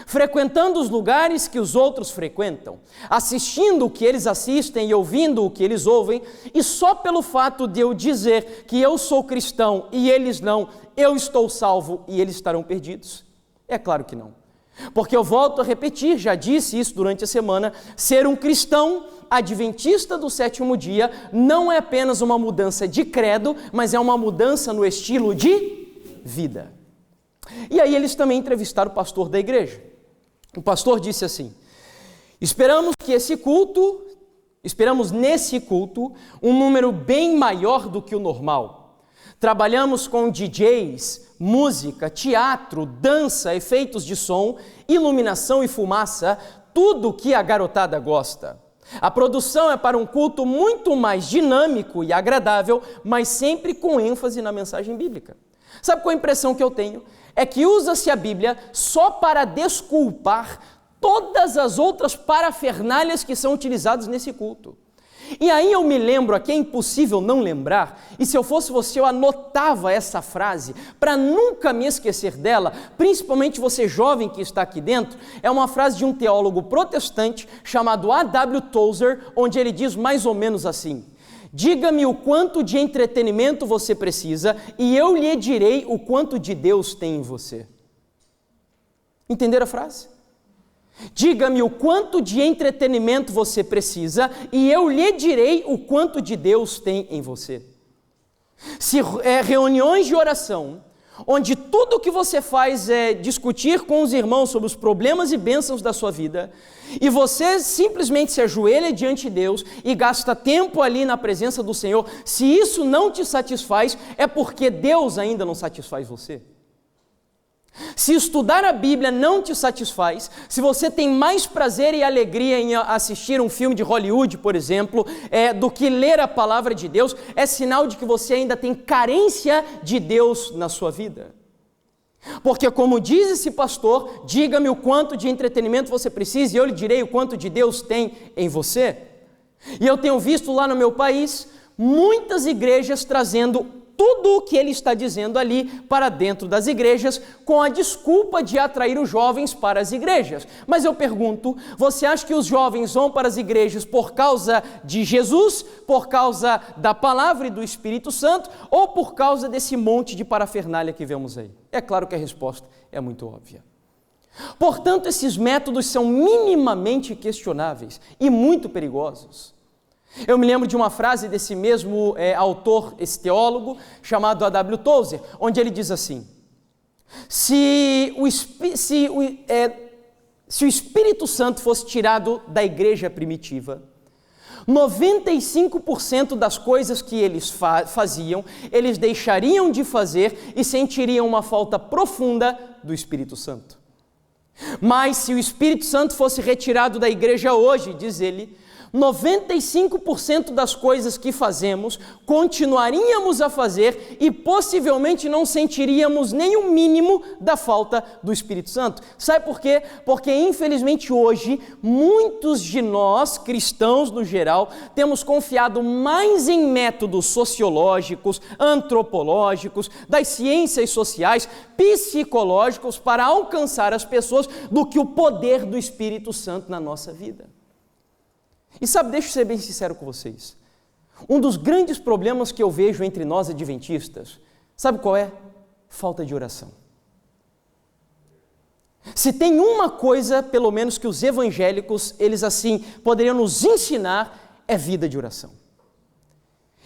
frequentando os lugares que os outros frequentam, assistindo o que eles assistem e ouvindo o que eles ouvem, e só pelo fato de eu dizer que eu sou cristão e eles não, eu estou salvo e eles estarão perdidos? É claro que não. Porque eu volto a repetir, já disse isso durante a semana, ser um cristão adventista do 7º dia não é apenas uma mudança de credo, mas é uma mudança no estilo de vida. E aí eles também entrevistaram o pastor da igreja. O pastor disse assim: esperamos nesse culto um número bem maior do que o normal. Trabalhamos com DJs, música, teatro, dança, efeitos de som, iluminação e fumaça, tudo que a garotada gosta. A produção é para um culto muito mais dinâmico e agradável, mas sempre com ênfase na mensagem bíblica. Sabe qual a impressão que eu tenho? É que usa-se a Bíblia só para desculpar todas as outras parafernálias que são utilizadas nesse culto. E aí eu me lembro, aqui é impossível não lembrar, e se eu fosse você eu anotava essa frase para nunca me esquecer dela, principalmente você jovem que está aqui dentro. É uma frase de um teólogo protestante chamado A.W. Tozer, onde ele diz mais ou menos assim: diga-me o quanto de entretenimento você precisa e eu lhe direi o quanto de Deus tem em você. Entenderam a frase? Diga-me o quanto de entretenimento você precisa e eu lhe direi o quanto de Deus tem em você. Se reuniões de oração, onde tudo o que você faz é discutir com os irmãos sobre os problemas e bênçãos da sua vida, e você simplesmente se ajoelha diante de Deus e gasta tempo ali na presença do Senhor, se isso não te satisfaz, é porque Deus ainda não satisfaz você. Se estudar a Bíblia não te satisfaz, se você tem mais prazer e alegria em assistir um filme de Hollywood, por exemplo, do que ler a palavra de Deus, é sinal de que você ainda tem carência de Deus na sua vida. Porque como diz esse pastor, diga-me o quanto de entretenimento você precisa e eu lhe direi o quanto de Deus tem em você. E eu tenho visto lá no meu país muitas igrejas trazendo tudo o que ele está dizendo ali para dentro das igrejas, com a desculpa de atrair os jovens para as igrejas. Mas eu pergunto, você acha que os jovens vão para as igrejas por causa de Jesus, por causa da palavra e do Espírito Santo, ou por causa desse monte de parafernália que vemos aí? É claro que a resposta é muito óbvia. Portanto, esses métodos são minimamente questionáveis e muito perigosos. Eu me lembro de uma frase desse mesmo autor, esse teólogo, chamado A.W. Tozer, onde ele diz assim: se o Espírito Santo fosse tirado da igreja primitiva, 95% das coisas que eles faziam, eles deixariam de fazer e sentiriam uma falta profunda do Espírito Santo. Mas se o Espírito Santo fosse retirado da igreja hoje, diz ele, 95% das coisas que fazemos continuaríamos a fazer e possivelmente não sentiríamos nem o mínimo da falta do Espírito Santo. Sabe por quê? Porque infelizmente hoje muitos de nós, cristãos no geral, temos confiado mais em métodos sociológicos, antropológicos, das ciências sociais, psicológicos para alcançar as pessoas do que o poder do Espírito Santo na nossa vida. E sabe, deixa eu ser bem sincero com vocês, um dos grandes problemas que eu vejo entre nós adventistas, sabe qual é? Falta de oração. Se tem uma coisa, pelo menos que os evangélicos, eles assim, poderiam nos ensinar, é vida de oração.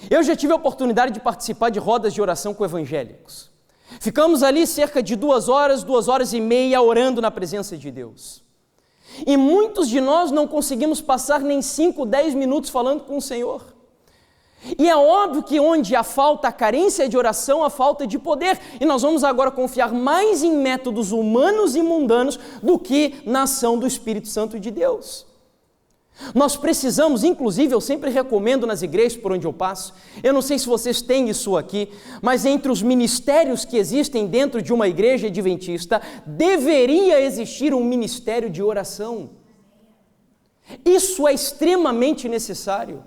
Eu já tive a oportunidade de participar de rodas de oração com evangélicos. Ficamos ali cerca de 2 horas e meia orando na presença de Deus. E muitos de nós não conseguimos passar nem 5, 10 minutos falando com o Senhor. E é óbvio que onde há falta, a carência de oração, há falta de poder. E nós vamos agora confiar mais em métodos humanos e mundanos do que na ação do Espírito Santo de Deus. Nós precisamos, inclusive, eu sempre recomendo nas igrejas por onde eu passo, eu não sei se vocês têm isso aqui, mas entre os ministérios que existem dentro de uma igreja adventista, deveria existir um ministério de oração. Isso é extremamente necessário.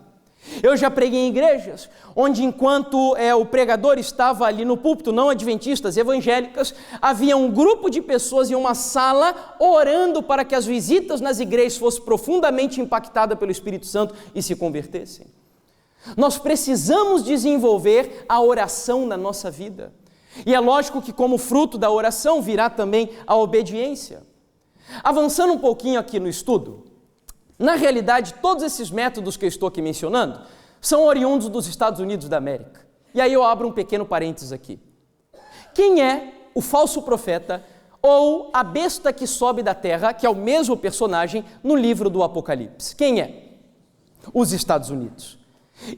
Eu já preguei em igrejas, onde enquanto o pregador estava ali no púlpito, não adventistas, evangélicas, havia um grupo de pessoas em uma sala orando para que as visitas nas igrejas fossem profundamente impactadas pelo Espírito Santo e se convertessem. Nós precisamos desenvolver a oração na nossa vida. E é lógico que como fruto da oração virá também a obediência. Avançando um pouquinho aqui no estudo, na realidade, todos esses métodos que eu estou aqui mencionando são oriundos dos Estados Unidos da América. E aí eu abro um pequeno parênteses aqui. Quem é o falso profeta ou a besta que sobe da terra, que é o mesmo personagem no livro do Apocalipse? Quem é? Os Estados Unidos.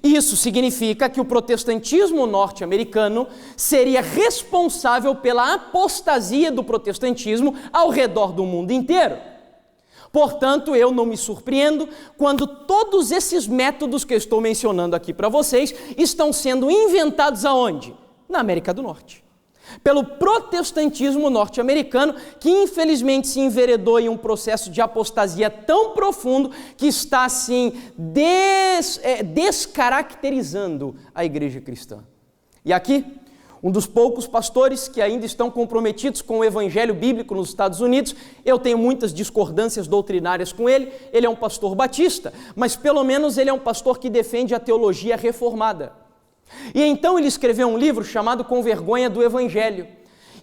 Isso significa que o protestantismo norte-americano seria responsável pela apostasia do protestantismo ao redor do mundo inteiro. Portanto, eu não me surpreendo quando todos esses métodos que eu estou mencionando aqui para vocês estão sendo inventados aonde? Na América do Norte. pelo protestantismo norte-americano, que infelizmente se enveredou em um processo de apostasia tão profundo que está assim descaracterizando a igreja cristã. E aqui, um dos poucos pastores que ainda estão comprometidos com o evangelho bíblico nos Estados Unidos, eu tenho muitas discordâncias doutrinárias com ele, ele é um pastor batista, mas pelo menos ele é um pastor que defende a teologia reformada. E então ele escreveu um livro chamado Com Vergonha do Evangelho.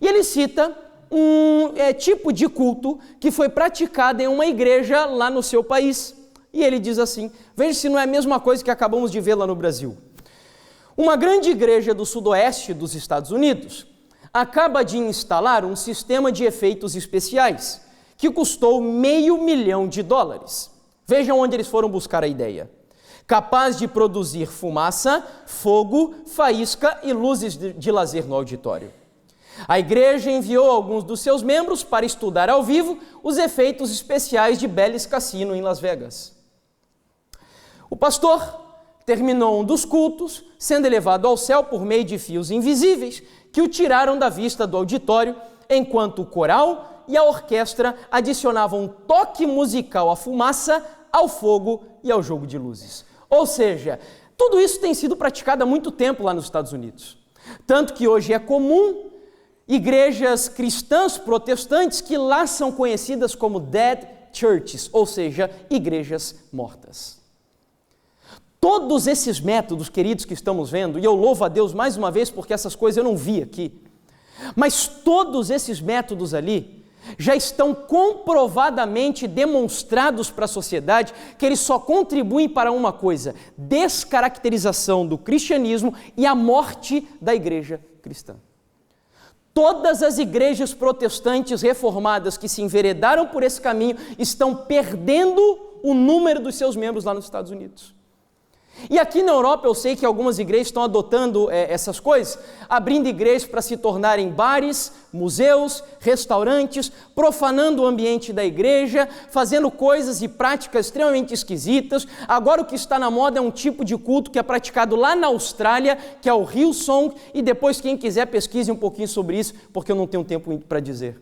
E ele cita um tipo de culto que foi praticado em uma igreja lá no seu país. E ele diz assim, veja se não é a mesma coisa que acabamos de ver lá no Brasil. Uma grande igreja do sudoeste dos Estados Unidos acaba de instalar um sistema de efeitos especiais que custou $500 mil. Vejam onde eles foram buscar a ideia. Capaz de produzir fumaça, fogo, faísca e luzes de lazer no auditório. A igreja enviou alguns dos seus membros para estudar ao vivo os efeitos especiais de Bally's Cassino em Las Vegas. O pastor terminou um dos cultos, sendo elevado ao céu por meio de fios invisíveis que o tiraram da vista do auditório, enquanto o coral e a orquestra adicionavam um toque musical à fumaça, ao fogo e ao jogo de luzes. Ou seja, tudo isso tem sido praticado há muito tempo lá nos Estados Unidos. Tanto que hoje é comum igrejas cristãs protestantes que lá são conhecidas como dead churches, ou seja, igrejas mortas. Todos esses métodos, queridos, que estamos vendo, e eu louvo a Deus mais uma vez porque essas coisas eu não vi aqui, mas todos esses métodos ali já estão comprovadamente demonstrados para a sociedade que eles só contribuem para uma coisa: descaracterização do cristianismo e a morte da igreja cristã. Todas as igrejas protestantes reformadas que se enveredaram por esse caminho estão perdendo o número dos seus membros lá nos Estados Unidos. E aqui na Europa eu sei que algumas igrejas estão adotando essas coisas, abrindo igrejas para se tornarem bares, museus, restaurantes, profanando o ambiente da igreja, fazendo coisas e práticas extremamente esquisitas. Agora o que está na moda é um tipo de culto que é praticado lá na Austrália, que é o Hillsong, e depois quem quiser pesquise um pouquinho sobre isso, porque eu não tenho tempo para dizer.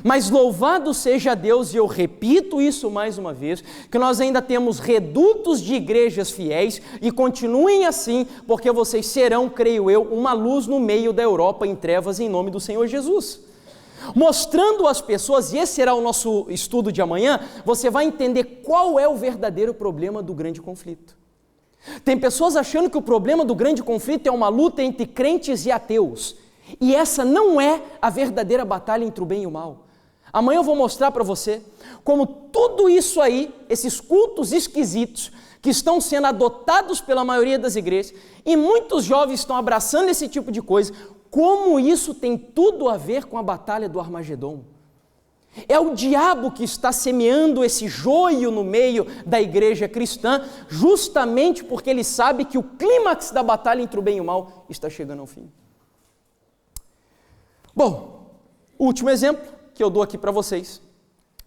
Mas louvado seja Deus, e eu repito isso mais uma vez, que nós ainda temos redutos de igrejas fiéis, e continuem assim, porque vocês serão, creio eu, uma luz no meio da Europa em trevas em nome do Senhor Jesus. Mostrando às pessoas, e esse será o nosso estudo de amanhã, você vai entender qual é o verdadeiro problema do grande conflito. Tem pessoas achando que o problema do grande conflito é uma luta entre crentes e ateus. E essa não é a verdadeira batalha entre o bem e o mal. Amanhã eu vou mostrar para você como tudo isso aí, esses cultos esquisitos que estão sendo adotados pela maioria das igrejas, e muitos jovens estão abraçando esse tipo de coisa, como isso tem tudo a ver com a batalha do Armagedon. É o diabo que está semeando esse joio no meio da igreja cristã, justamente porque ele sabe que o clímax da batalha entre o bem e o mal está chegando ao fim. Bom, o último exemplo que eu dou aqui para vocês,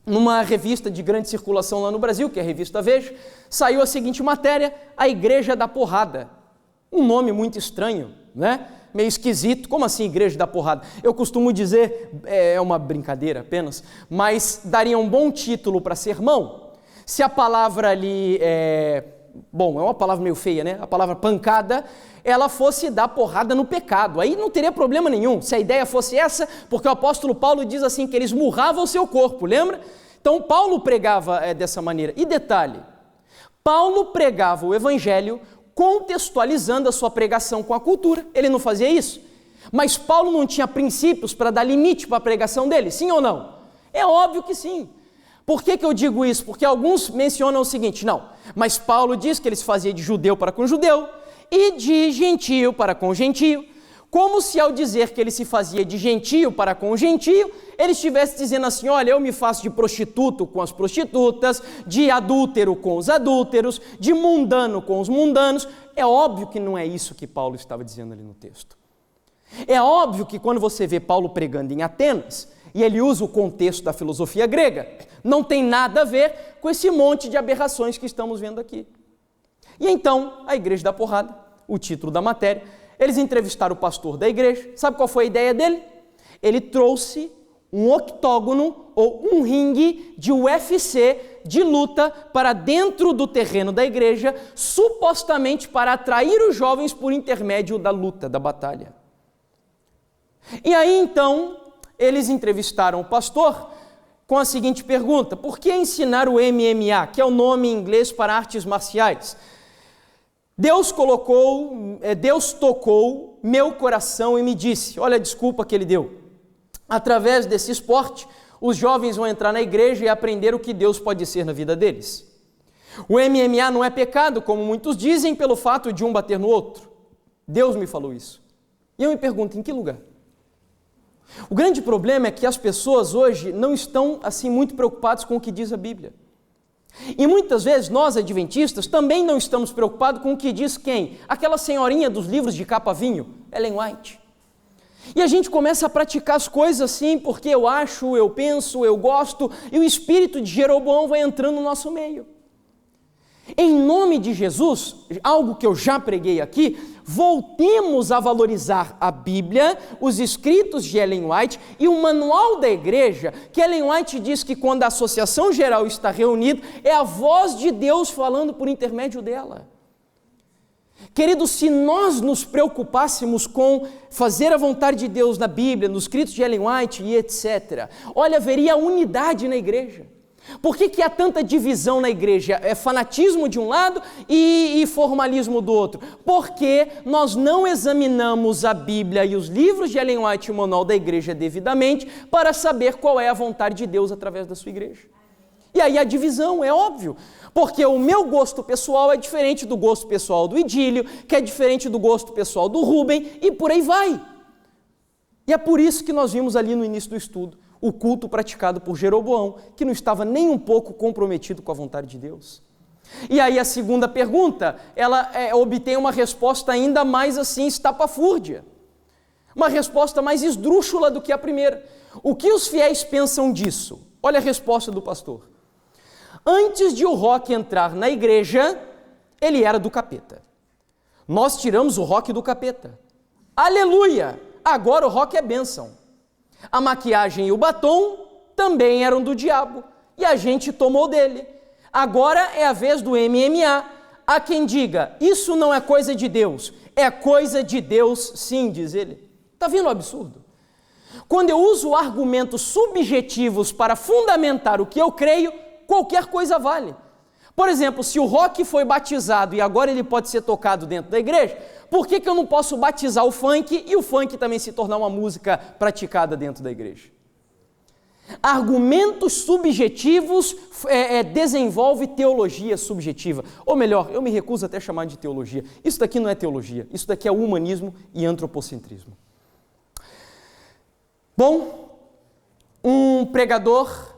numa revista de grande circulação lá no Brasil, que é a revista Veja, saiu a seguinte matéria: a Igreja da Porrada. Um nome muito estranho, né? Meio esquisito. Como assim Igreja da Porrada? Eu costumo dizer, é uma brincadeira apenas, mas daria um bom título para sermão se a palavra ali bom, é uma palavra meio feia, né? A palavra pancada, ela fosse dar porrada no pecado. Aí não teria problema nenhum, se a ideia fosse essa, porque o apóstolo Paulo diz assim, que eles murravam o seu corpo, lembra? Então Paulo pregava dessa maneira. E detalhe, Paulo pregava o evangelho contextualizando a sua pregação com a cultura. Ele não fazia isso? Mas Paulo não tinha princípios para dar limite para a pregação dele, sim ou não? É óbvio que sim. Por que eu digo isso? Porque alguns mencionam o seguinte: não, mas Paulo diz que ele se fazia de judeu para com judeu e de gentio para com gentio, como se ao dizer que ele se fazia de gentio para com gentio, ele estivesse dizendo assim: olha, eu me faço de prostituto com as prostitutas, de adúltero com os adúlteros, de mundano com os mundanos. É óbvio que não é isso que Paulo estava dizendo ali no texto. É óbvio que quando você vê Paulo pregando em Atenas, e ele usa o contexto da filosofia grega, não tem nada a ver com esse monte de aberrações que estamos vendo aqui. E então, a Igreja da Porrada, o título da matéria, Eles entrevistaram o pastor da igreja. Sabe qual foi a ideia dele? Ele trouxe um octógono ou um ringue de UFC de luta para dentro do terreno da igreja, supostamente para atrair os jovens por intermédio da luta, da batalha. E aí então, eles entrevistaram o pastor com a seguinte pergunta: por que ensinar o MMA, que é o nome em inglês para artes marciais? Deus tocou meu coração e me disse, olha a desculpa que ele deu, através desse esporte, os jovens vão entrar na igreja e aprender o que Deus pode ser na vida deles. O MMA não é pecado, como muitos dizem, pelo fato de um bater no outro. Deus me falou isso. E eu me pergunto, em que lugar? O grande problema é que as pessoas hoje não estão assim muito preocupadas com o que diz a Bíblia. E muitas vezes nós, adventistas, também não estamos preocupados com o que diz quem? Aquela senhorinha dos livros de capa vinho, Ellen White. E a gente começa a praticar as coisas assim, porque eu acho, eu penso, eu gosto, e o espírito de Jeroboão vai entrando no nosso meio. Em nome de Jesus, algo que eu já preguei aqui, voltemos a valorizar a Bíblia, os escritos de Ellen White e o manual da igreja, que Ellen White diz que quando a associação geral está reunida, é a voz de Deus falando por intermédio dela. Queridos, se nós nos preocupássemos com fazer a vontade de Deus na Bíblia, nos escritos de Ellen White e etc., olha, haveria unidade na igreja. Por que há tanta divisão na igreja? É fanatismo de um lado e formalismo do outro. Porque nós não examinamos a Bíblia e os livros de Ellen White e o manual da igreja devidamente para saber qual é a vontade de Deus através da sua igreja. E aí a divisão, é óbvio, porque o meu gosto pessoal é diferente do gosto pessoal do Idílio, que é diferente do gosto pessoal do Rubem, e por aí vai. E é por isso que nós vimos ali no início do estudo o culto praticado por Jeroboão, que não estava nem um pouco comprometido com a vontade de Deus. E aí a segunda pergunta, ela obtém uma resposta ainda mais assim estapafúrdia, uma resposta mais esdrúxula do que a primeira. O que os fiéis pensam disso? Olha a resposta do pastor. Antes de o rock entrar na igreja, ele era do capeta. Nós tiramos o rock do capeta. Aleluia! Agora o rock é bênção. A maquiagem e o batom também eram do diabo, e a gente tomou dele. Agora é a vez do MMA. Há quem diga, isso não é coisa de Deus. É coisa de Deus sim, diz ele. Está vendo o absurdo? Quando eu uso argumentos subjetivos para fundamentar o que eu creio, qualquer coisa vale. Por exemplo, se o rock foi batizado e agora ele pode ser tocado dentro da igreja, por que eu não posso batizar o funk e o funk também se tornar uma música praticada dentro da igreja? Argumentos subjetivos desenvolve teologia subjetiva. Ou melhor, eu me recuso até a chamar de teologia. Isso daqui não é teologia, isso daqui é humanismo e antropocentrismo. Bom, um pregador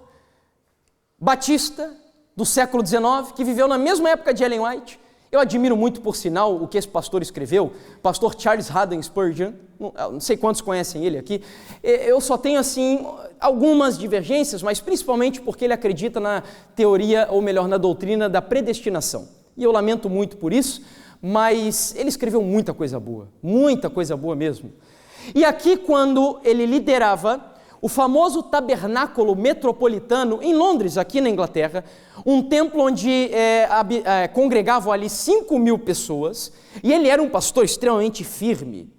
batista do século XIX, que viveu na mesma época de Ellen White. Eu admiro muito, por sinal, o que esse pastor escreveu, pastor Charles Haddon Spurgeon, não sei quantos conhecem ele aqui. Eu só tenho, assim, algumas divergências, mas principalmente porque ele acredita na teoria, ou melhor, na doutrina da predestinação. E eu lamento muito por isso, mas ele escreveu muita coisa boa mesmo. E aqui, quando ele liderava o famoso tabernáculo metropolitano em Londres, aqui na Inglaterra, um templo onde congregavam ali 5.000 pessoas, e ele era um pastor extremamente firme.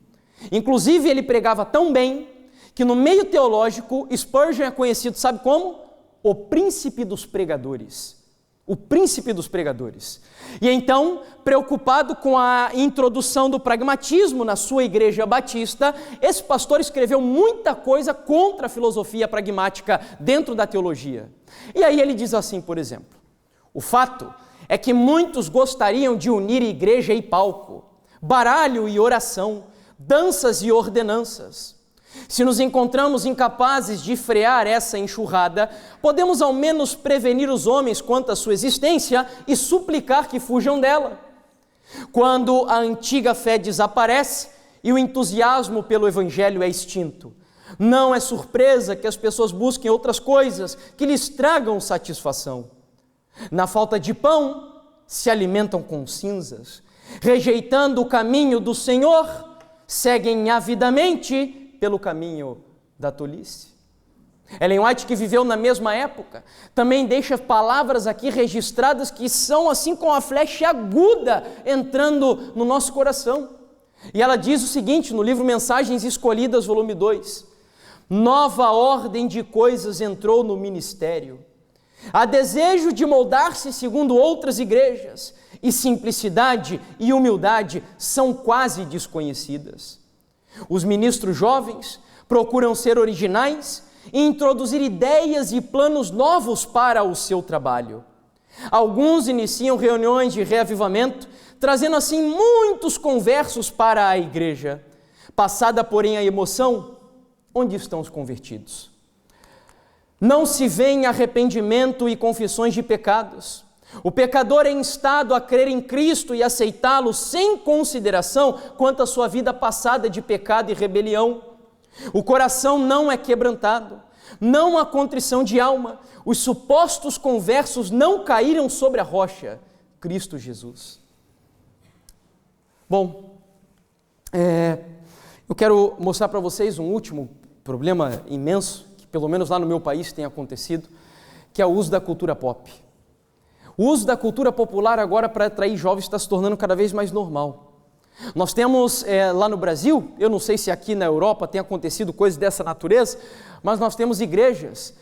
Inclusive, ele pregava tão bem que no meio teológico, Spurgeon é conhecido, sabe como? O príncipe dos pregadores. O príncipe dos pregadores. E então, preocupado com a introdução do pragmatismo na sua igreja batista, esse pastor escreveu muita coisa contra a filosofia pragmática dentro da teologia. E aí ele diz assim, por exemplo, o fato é que muitos gostariam de unir igreja e palco, baralho e oração, danças e ordenanças. Se nos encontramos incapazes de frear essa enxurrada, podemos ao menos prevenir os homens quanto à sua existência e suplicar que fujam dela. Quando a antiga fé desaparece e o entusiasmo pelo evangelho é extinto, não é surpresa que as pessoas busquem outras coisas que lhes tragam satisfação. Na falta de pão, se alimentam com cinzas, rejeitando o caminho do Senhor, seguem avidamente pelo caminho da tolice. Ellen White, que viveu na mesma época, também deixa palavras aqui registradas que são assim com a flecha aguda entrando no nosso coração. E ela diz o seguinte no livro Mensagens Escolhidas, volume 2: nova ordem de coisas entrou no ministério. Há desejo de moldar-se segundo outras igrejas, e simplicidade e humildade são quase desconhecidas. Os ministros jovens procuram ser originais e introduzir ideias e planos novos para o seu trabalho. Alguns iniciam reuniões de reavivamento, trazendo assim muitos conversos para a igreja. Passada, porém, a emoção, onde estão os convertidos? Não se vê arrependimento e confissões de pecados. O pecador é instado a crer em Cristo e aceitá-lo sem consideração quanto à sua vida passada de pecado e rebelião. O coração não é quebrantado, não há contrição de alma. Os supostos conversos não caíram sobre a rocha, Cristo Jesus. Bom, eu quero mostrar para vocês um último problema imenso, que pelo menos lá no meu país tem acontecido, que é o uso da cultura pop. O uso da cultura popular agora para atrair jovens está se tornando cada vez mais normal. Nós temos lá no Brasil, eu não sei se aqui na Europa tem acontecido coisas dessa natureza, mas nós temos igrejas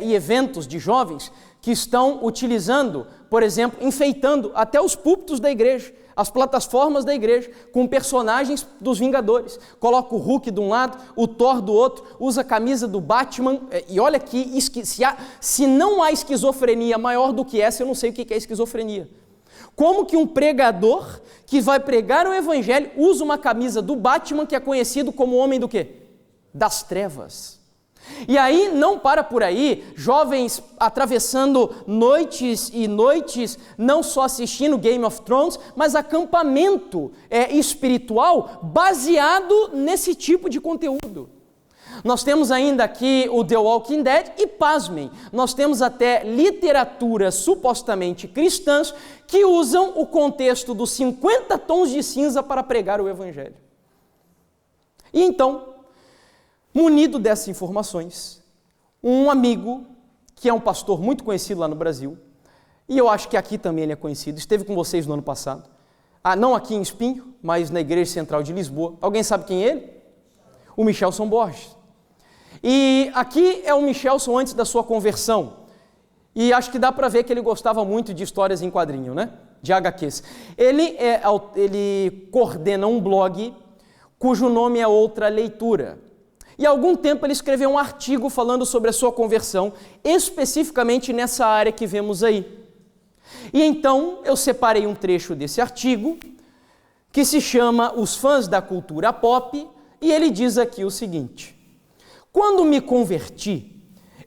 e eventos de jovens que estão utilizando, por exemplo, enfeitando até os púlpitos da igreja, as plataformas da igreja, com personagens dos Vingadores. Coloca o Hulk de um lado, o Thor do outro, usa a camisa do Batman, e olha que se não há esquizofrenia maior do que essa, eu não sei o que é esquizofrenia. Como que um pregador que vai pregar o evangelho usa uma camisa do Batman, que é conhecido como homem do quê? Das trevas. E aí, não para por aí, jovens atravessando noites e noites, não só assistindo Game of Thrones, mas acampamento espiritual baseado nesse tipo de conteúdo. Nós temos ainda aqui o The Walking Dead e, pasmem, nós temos até literaturas supostamente cristãs que usam o contexto dos 50 tons de cinza para pregar o evangelho. E então, munido dessas informações, um amigo, que é um pastor muito conhecido lá no Brasil, e eu acho que aqui também ele é conhecido, esteve com vocês no ano passado, não aqui em Espinho, mas na Igreja Central de Lisboa. Alguém sabe quem é ele? O Michelson Borges. E aqui é o Michelson antes da sua conversão, e acho que dá para ver que ele gostava muito de histórias em quadrinho, né? De HQs. Ele coordena um blog cujo nome é Outra Leitura. E há algum tempo ele escreveu um artigo falando sobre a sua conversão, especificamente nessa área que vemos aí. E então eu separei um trecho desse artigo, que se chama Os Fãs da Cultura Pop, e ele diz aqui o seguinte: quando me converti,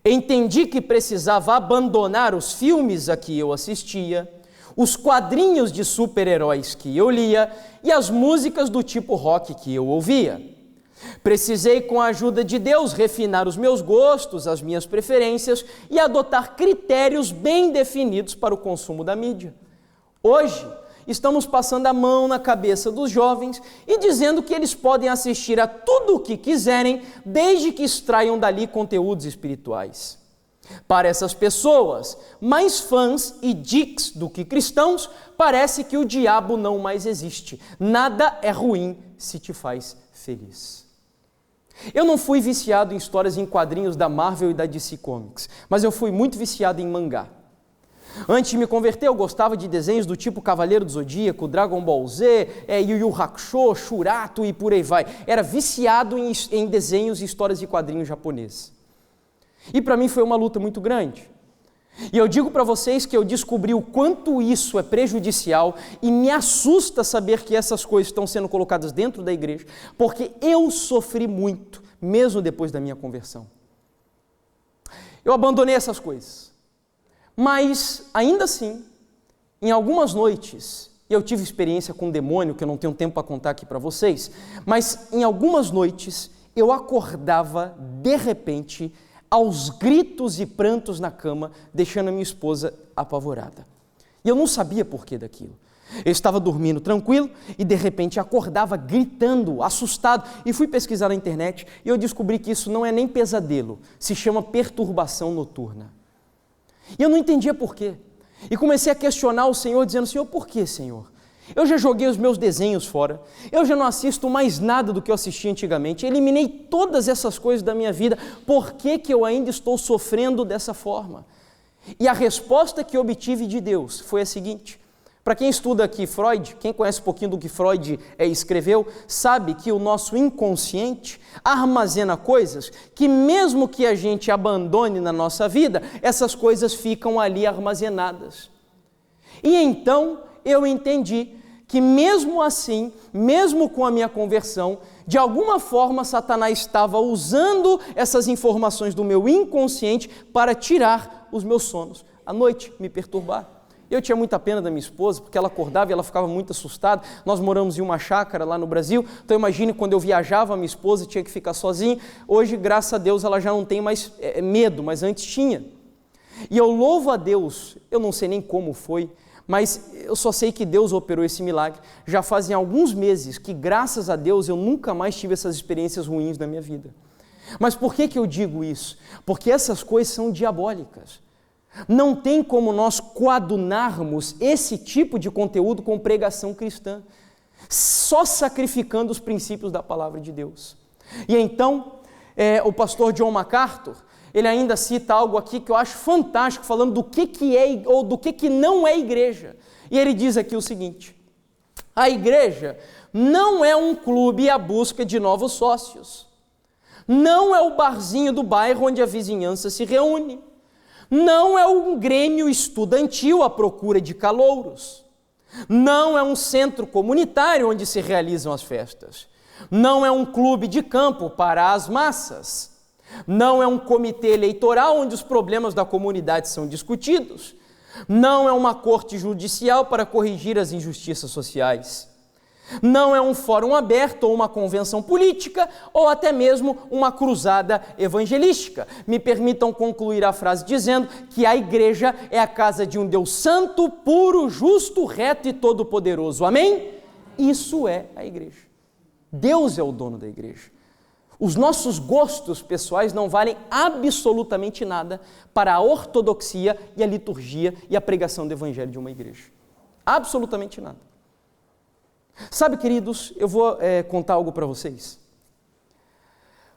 entendi que precisava abandonar os filmes a que eu assistia, os quadrinhos de super-heróis que eu lia e as músicas do tipo rock que eu ouvia. Precisei, com a ajuda de Deus, refinar os meus gostos, as minhas preferências e adotar critérios bem definidos para o consumo da mídia. Hoje, estamos passando a mão na cabeça dos jovens e dizendo que eles podem assistir a tudo o que quiserem, desde que extraiam dali conteúdos espirituais. Para essas pessoas, mais fãs e geeks do que cristãos, parece que o diabo não mais existe. Nada é ruim se te faz feliz. Eu não fui viciado em histórias em quadrinhos da Marvel e da DC Comics, mas eu fui muito viciado em mangá. Antes de me converter, eu gostava de desenhos do tipo Cavaleiro do Zodíaco, Dragon Ball Z, Yu Yu Hakusho, Shurato e por aí vai. Era viciado em desenhos e histórias de quadrinhos japoneses. E para mim foi uma luta muito grande. E eu digo para vocês que eu descobri o quanto isso é prejudicial e me assusta saber que essas coisas estão sendo colocadas dentro da igreja, porque eu sofri muito, mesmo depois da minha conversão. Eu abandonei essas coisas, mas ainda assim, em algumas noites, eu tive experiência com um demônio, que eu não tenho tempo para contar aqui para vocês, mas em algumas noites eu acordava de repente aos gritos e prantos na cama, deixando a minha esposa apavorada. E eu não sabia porquê daquilo. Eu estava dormindo tranquilo e de repente acordava gritando, assustado, e fui pesquisar na internet e eu descobri que isso não é nem pesadelo, se chama perturbação noturna. E eu não entendia por quê. E comecei a questionar o Senhor, dizendo: Senhor, por que, Senhor? Eu já joguei os meus desenhos fora, eu já não assisto mais nada do que eu assistia antigamente, eliminei todas essas coisas da minha vida, por que que eu ainda estou sofrendo dessa forma? E a resposta que eu obtive de Deus foi a seguinte: para quem estuda aqui Freud, quem conhece um pouquinho do que Freud escreveu, sabe que o nosso inconsciente armazena coisas que mesmo que a gente abandone na nossa vida, essas coisas ficam ali armazenadas. E então eu entendi que mesmo assim, mesmo com a minha conversão, de alguma forma Satanás estava usando essas informações do meu inconsciente para tirar os meus sonos, à noite me perturbar. Eu tinha muita pena da minha esposa, porque ela acordava e ela ficava muito assustada. Nós moramos em uma chácara lá no Brasil, então imagine quando eu viajava, a minha esposa tinha que ficar sozinha. Hoje, graças a Deus, ela já não tem mais medo, mas antes tinha. E eu louvo a Deus, eu não sei nem como foi, mas eu só sei que Deus operou esse milagre. Já fazem alguns meses que, graças a Deus, eu nunca mais tive essas experiências ruins na minha vida. Mas por que eu digo isso? Porque essas coisas são diabólicas. Não tem como nós coadunarmos esse tipo de conteúdo com pregação cristã, só sacrificando os princípios da palavra de Deus. E então, o pastor John MacArthur, ele ainda cita algo aqui que eu acho fantástico, falando do que é ou do que não é igreja. E ele diz aqui o seguinte: a igreja não é um clube à busca de novos sócios, não é o barzinho do bairro onde a vizinhança se reúne, não é um grêmio estudantil à procura de calouros, não é um centro comunitário onde se realizam as festas, não é um clube de campo para as massas, não é um comitê eleitoral onde os problemas da comunidade são discutidos, não é uma corte judicial para corrigir as injustiças sociais, não é um fórum aberto ou uma convenção política ou até mesmo uma cruzada evangelística. Me permitam concluir a frase dizendo que a igreja é a casa de um Deus santo, puro, justo, reto e todo-poderoso. Amém? Isso é a igreja. Deus é o dono da igreja. Os nossos gostos pessoais não valem absolutamente nada para a ortodoxia e a liturgia e a pregação do evangelho de uma igreja. Absolutamente nada. Sabe, queridos, eu vou contar algo para vocês.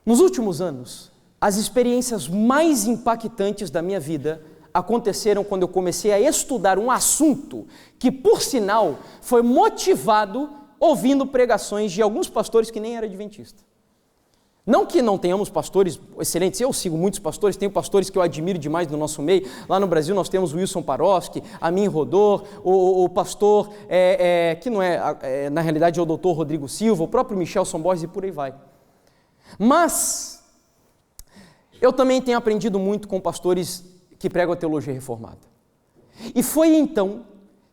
Nos últimos anos, as experiências mais impactantes da minha vida aconteceram quando eu comecei a estudar um assunto que, por sinal, foi motivado ouvindo pregações de alguns pastores que nem eram adventistas. Não que não tenhamos pastores excelentes, eu sigo muitos pastores, tenho pastores que eu admiro demais no nosso meio. Lá no Brasil nós temos o Wilson Paroski, Amin Rodor, o pastor, que não na realidade é o doutor Rodrigo Silva, o próprio Michelson Borges e por aí vai. Mas eu também tenho aprendido muito com pastores que pregam a teologia reformada. E foi então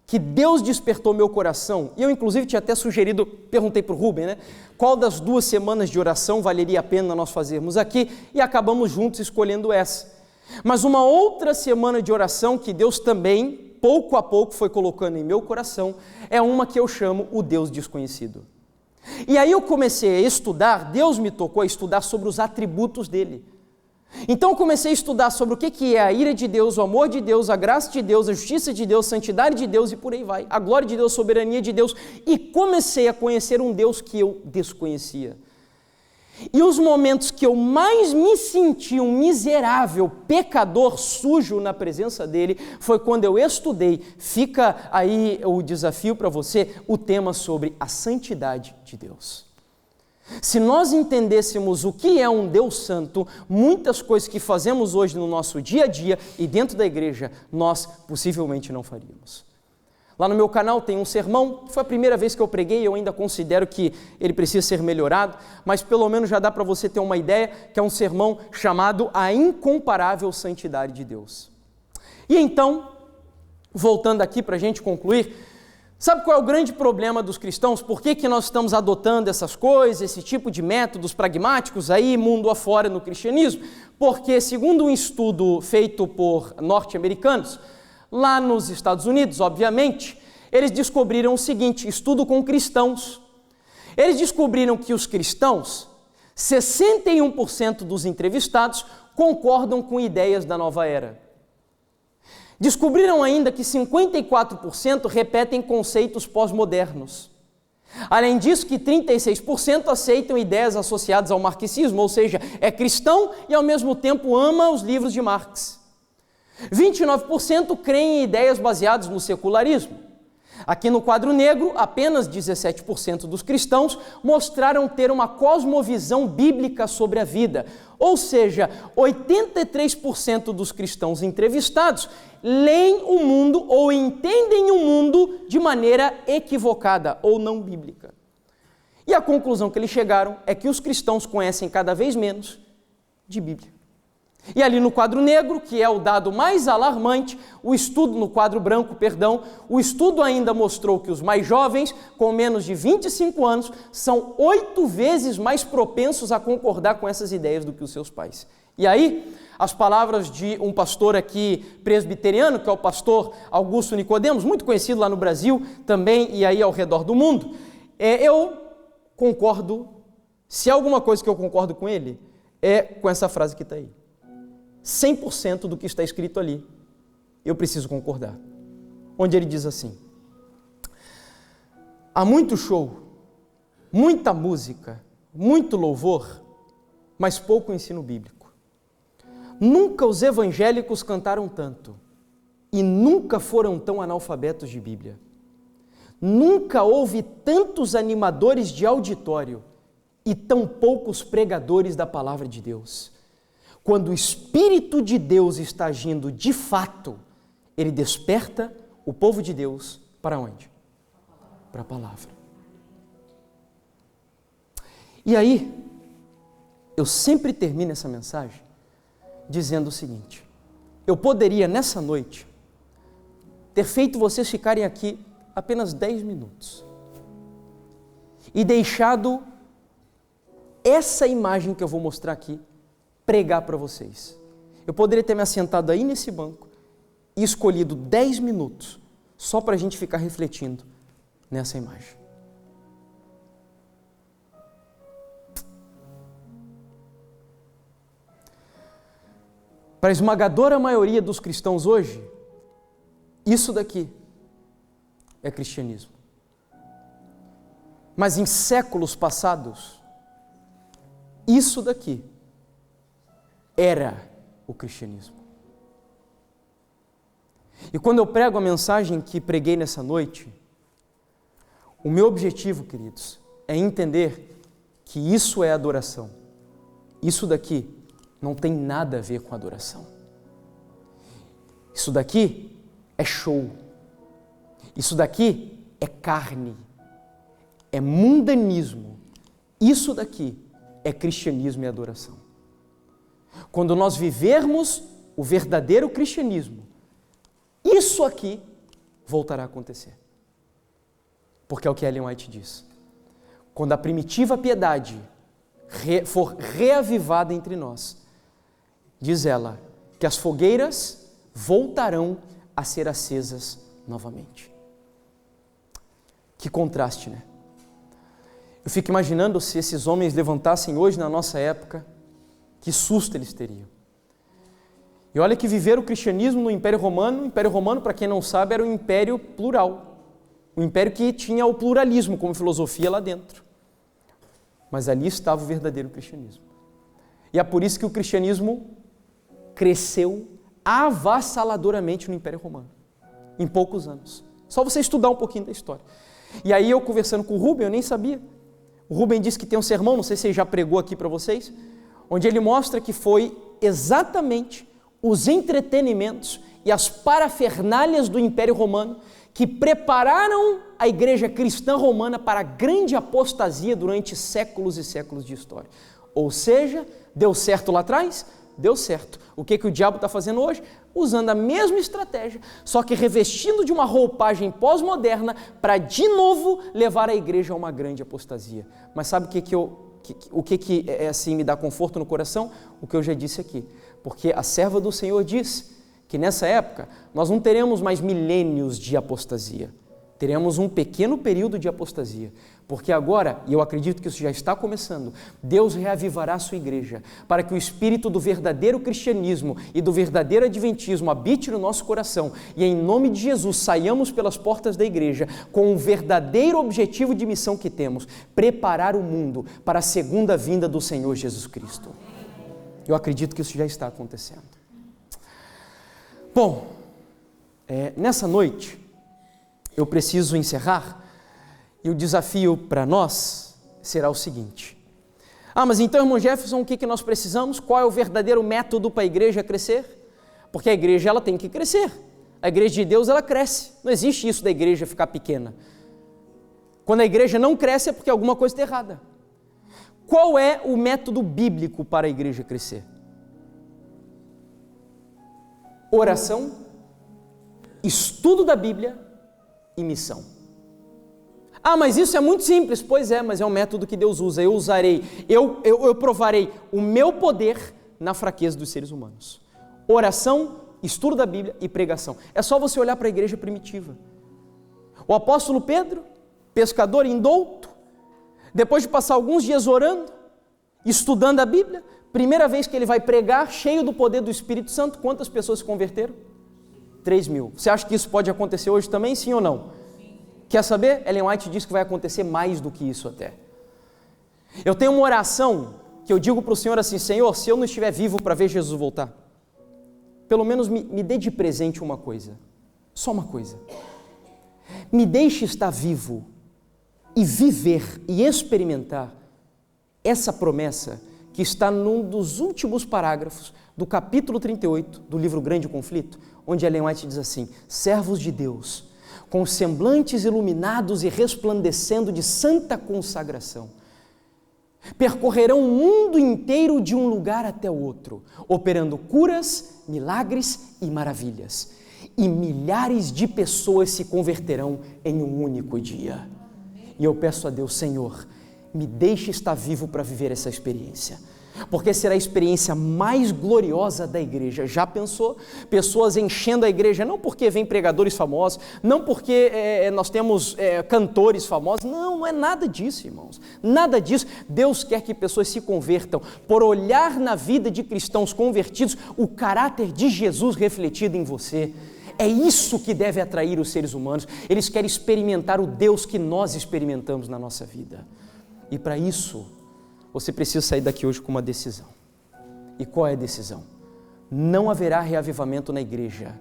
que Deus despertou meu coração, e eu inclusive tinha até sugerido, perguntei para o Rubem, qual das 2 semanas de oração valeria a pena nós fazermos aqui, e acabamos juntos escolhendo essa. Mas uma outra semana de oração que Deus também, pouco a pouco, foi colocando em meu coração, é uma que eu chamo o Deus desconhecido. E aí eu comecei a estudar, Deus me tocou a estudar sobre os atributos dele. Então eu comecei a estudar sobre o que é a ira de Deus, o amor de Deus, a graça de Deus, a justiça de Deus, a santidade de Deus e por aí vai, a glória de Deus, a soberania de Deus, e comecei a conhecer um Deus que eu desconhecia. E os momentos que eu mais me senti um miserável, pecador, sujo na presença dele, foi quando eu estudei, fica aí o desafio para você, o tema sobre a santidade de Deus. Se nós entendêssemos o que é um Deus santo, muitas coisas que fazemos hoje no nosso dia a dia e dentro da igreja, nós possivelmente não faríamos. Lá no meu canal tem um sermão, foi a primeira vez que eu preguei, eu ainda considero que ele precisa ser melhorado, mas pelo menos já dá para você ter uma ideia, que é um sermão chamado A Incomparável Santidade de Deus. E então, voltando aqui para a gente concluir, sabe qual é o grande problema dos cristãos? Por que nós estamos adotando essas coisas, esse tipo de métodos pragmáticos aí, mundo afora no cristianismo? Porque, segundo um estudo feito por norte-americanos, lá nos Estados Unidos, obviamente, eles descobriram o seguinte, estudo com cristãos. Eles descobriram que os cristãos, 61% dos entrevistados concordam com ideias da nova era. Descobriram ainda que 54% repetem conceitos pós-modernos. Além disso, que 36% aceitam ideias associadas ao marxismo, ou seja, é cristão e ao mesmo tempo ama os livros de Marx. 29% creem em ideias baseadas no secularismo. Aqui no quadro negro, apenas 17% dos cristãos mostraram ter uma cosmovisão bíblica sobre a vida, ou seja, 83% dos cristãos entrevistados leem o mundo ou entendem o mundo de maneira equivocada ou não bíblica. E a conclusão que eles chegaram é que os cristãos conhecem cada vez menos de Bíblia. E ali no quadro negro, que é o dado mais alarmante, o estudo ainda mostrou que os mais jovens, com menos de 25 anos, são 8 vezes mais propensos a concordar com essas ideias do que os seus pais. E aí, as palavras de um pastor aqui presbiteriano, que é o pastor Augusto Nicodemos, muito conhecido lá no Brasil também e aí ao redor do mundo, eu concordo, se há alguma coisa que eu concordo com ele, é com essa frase que está aí. 100% do que está escrito ali, eu preciso concordar. Onde ele diz assim: há muito show, muita música, muito louvor, mas pouco ensino bíblico. Nunca os evangélicos cantaram tanto e nunca foram tão analfabetos de Bíblia. Nunca houve tantos animadores de auditório e tão poucos pregadores da palavra de Deus. Quando o Espírito de Deus está agindo de fato, ele desperta o povo de Deus para onde? Para a palavra. E aí, eu sempre termino essa mensagem dizendo o seguinte: eu poderia nessa noite ter feito vocês ficarem aqui apenas 10 minutos e deixado essa imagem que eu vou mostrar aqui pregar para vocês. Eu poderia ter me assentado aí nesse banco e escolhido 10 minutos só para a gente ficar refletindo nessa imagem. Para a esmagadora maioria dos cristãos hoje, isso daqui é cristianismo. Mas em séculos passados, isso daqui era o cristianismo. E quando eu prego a mensagem que preguei nessa noite, o meu objetivo, queridos, é entender que isso é adoração. Isso daqui não tem nada a ver com adoração. Isso daqui é show. Isso daqui é carne. É mundanismo. Isso daqui é cristianismo e adoração. Quando nós vivermos o verdadeiro cristianismo, isso aqui voltará a acontecer. Porque é o que Ellen White diz. Quando a primitiva piedade for reavivada entre nós, diz ela que as fogueiras voltarão a ser acesas novamente. Que contraste, né? Eu fico imaginando se esses homens levantassem hoje na nossa época, que susto eles teriam. E olha que viver o cristianismo no Império Romano, para quem não sabe, era um império plural. Um império que tinha o pluralismo como filosofia lá dentro. Mas ali estava o verdadeiro cristianismo. E é por isso que o cristianismo cresceu avassaladoramente no Império Romano, em poucos anos. Só você estudar um pouquinho da história. E aí eu conversando com o Rubem, eu nem sabia. O Rubem disse que tem um sermão, não sei se ele já pregou aqui para vocês, onde ele mostra que foi exatamente os entretenimentos e as parafernálias do Império Romano que prepararam a igreja cristã romana para a grande apostasia durante séculos e séculos de história. Ou seja, deu certo lá atrás? Deu certo. O que o diabo está fazendo hoje? Usando a mesma estratégia, só que revestindo de uma roupagem pós-moderna para de novo levar a igreja a uma grande apostasia. Mas sabe o que assim me dá conforto no coração? O que eu já disse aqui. Porque a serva do Senhor diz que nessa época nós não teremos mais milênios de apostasia. teremos um pequeno período de apostasia, porque agora, e eu acredito que isso já está começando, Deus reavivará a sua igreja, para que o espírito do verdadeiro cristianismo e do verdadeiro adventismo habite no nosso coração, e em nome de Jesus saiamos pelas portas da igreja com o verdadeiro objetivo de missão que temos, preparar o mundo para a segunda vinda do Senhor Jesus Cristo. Eu acredito que isso já está acontecendo. Bom, nessa noite, eu preciso encerrar, e o desafio para nós será o seguinte. Mas então, irmão Jefferson, o que nós precisamos? Qual é o verdadeiro método para a igreja crescer? Porque a igreja ela tem que crescer. A igreja de Deus ela cresce. Não existe isso da igreja ficar pequena. Quando a igreja não cresce é porque alguma coisa está errada. Qual é o método bíblico para a igreja crescer? Oração, estudo da Bíblia e missão. Mas isso é muito simples. Pois é, mas é um método que Deus usa. Eu provarei o meu poder na fraqueza dos seres humanos. Oração, estudo da Bíblia e pregação. É só você olhar para a igreja primitiva. O apóstolo Pedro, pescador indouto, depois de passar alguns dias orando, estudando a Bíblia, primeira vez que ele vai pregar, cheio do poder do Espírito Santo, quantas pessoas se converteram? 3.000. Você acha que isso pode acontecer hoje também, sim ou não? Quer saber? Ellen White diz que vai acontecer mais do que isso até. Eu tenho uma oração que eu digo para o Senhor assim: Senhor, se eu não estiver vivo para ver Jesus voltar, pelo menos me dê de presente uma coisa, só uma coisa. Me deixe estar vivo e viver e experimentar essa promessa que está num dos últimos parágrafos do capítulo 38 do livro Grande Conflito, onde Ellen White diz assim: servos de Deus, com semblantes iluminados e resplandecendo de santa consagração, percorrerão o mundo inteiro de um lugar até o outro, operando curas, milagres e maravilhas, e milhares de pessoas se converterão em um único dia. E eu peço a Deus: Senhor, me deixe estar vivo para viver essa experiência, porque será a experiência mais gloriosa da igreja. Já pensou? Pessoas enchendo a igreja, não porque vem pregadores famosos, não porque nós temos cantores famosos, não é nada disso, irmãos, nada disso. Deus quer que pessoas se convertam, por olhar na vida de cristãos convertidos, o caráter de Jesus refletido em você. É isso que deve atrair os seres humanos. Eles querem experimentar o Deus que nós experimentamos na nossa vida, e para isso você precisa sair daqui hoje com uma decisão. E qual é a decisão? Não haverá reavivamento na igreja,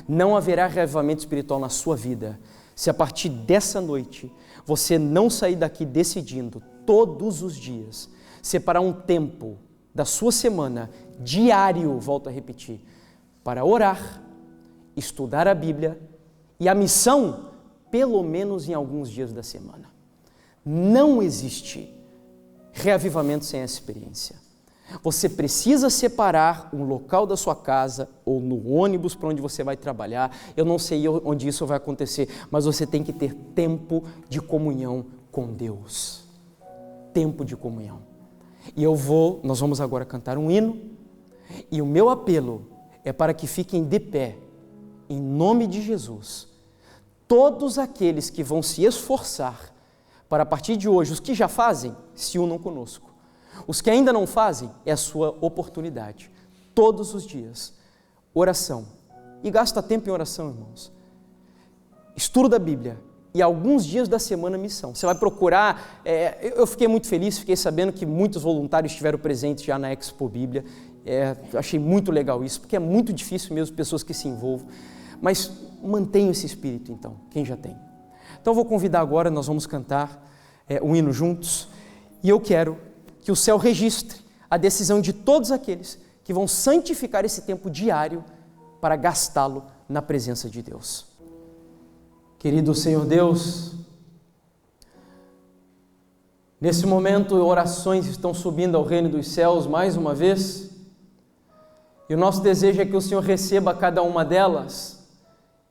não haverá reavivamento espiritual na sua vida, se a partir dessa noite você não sair daqui decidindo, todos os dias, separar um tempo da sua semana, diário, volto a repetir, para orar, estudar a Bíblia e a missão, pelo menos em alguns dias da semana. Não existe reavivamento sem essa experiência. Você precisa separar um local da sua casa ou no ônibus para onde você vai trabalhar. Eu não sei onde isso vai acontecer, mas você tem que ter tempo de comunhão com Deus. Tempo de comunhão. E nós vamos agora cantar um hino, e o meu apelo é para que fiquem de pé, em nome de Jesus, todos aqueles que vão se esforçar para, a partir de hoje, os que já fazem, se unam conosco. Os que ainda não fazem, é a sua oportunidade. Todos os dias, oração. E gasta tempo em oração, irmãos. Estudo da Bíblia e alguns dias da semana missão. Você vai procurar, eu fiquei muito feliz, fiquei sabendo que muitos voluntários estiveram presentes já na Expo Bíblia. Achei muito legal isso, porque é muito difícil mesmo pessoas que se envolvam. Mas mantenha esse espírito, então, quem já tem. Então eu vou convidar agora, nós vamos cantar um hino juntos, e eu quero que o céu registre a decisão de todos aqueles que vão santificar esse tempo diário para gastá-lo na presença de Deus. Querido Senhor Deus, nesse momento orações estão subindo ao reino dos céus mais uma vez, e o nosso desejo é que o Senhor receba cada uma delas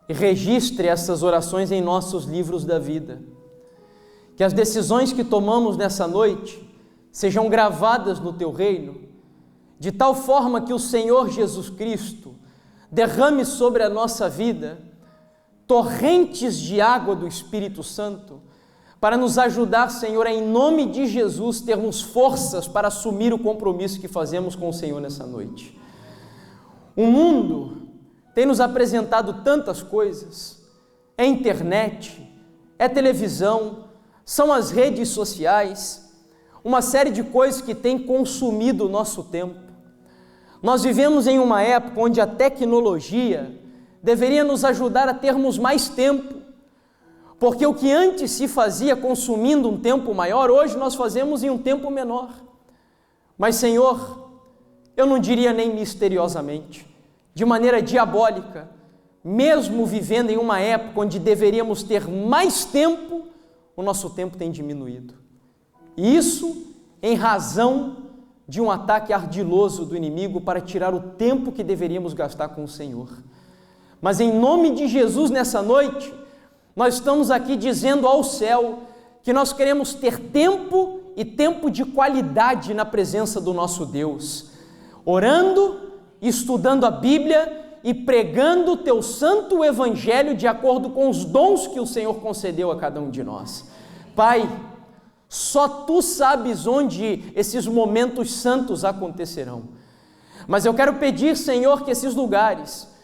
e registre essas orações em nossos livros da vida. Que as decisões que tomamos nessa noite sejam gravadas no Teu reino, de tal forma que o Senhor Jesus Cristo derrame sobre a nossa vida torrentes de água do Espírito Santo, para nos ajudar, Senhor, a, em nome de Jesus, termos forças para assumir o compromisso que fazemos com o Senhor nessa noite. O mundo tem nos apresentado tantas coisas, é internet, é televisão, são as redes sociais, uma série de coisas que tem consumido o nosso tempo. Nós vivemos em uma época onde a tecnologia deveria nos ajudar a termos mais tempo, porque o que antes se fazia consumindo um tempo maior, hoje nós fazemos em um tempo menor. Mas, Senhor, eu não diria nem misteriosamente, de maneira diabólica, mesmo vivendo em uma época onde deveríamos ter mais tempo, o nosso tempo tem diminuído. E isso em razão de um ataque ardiloso do inimigo para tirar o tempo que deveríamos gastar com o Senhor. Mas em nome de Jesus, nessa noite, nós estamos aqui dizendo ao céu que nós queremos ter tempo e tempo de qualidade na presença do nosso Deus, orando, estudando a Bíblia e pregando o teu santo evangelho de acordo com os dons que o Senhor concedeu a cada um de nós. Pai, só tu sabes onde esses momentos santos acontecerão, mas eu quero pedir, Senhor, que esses lugares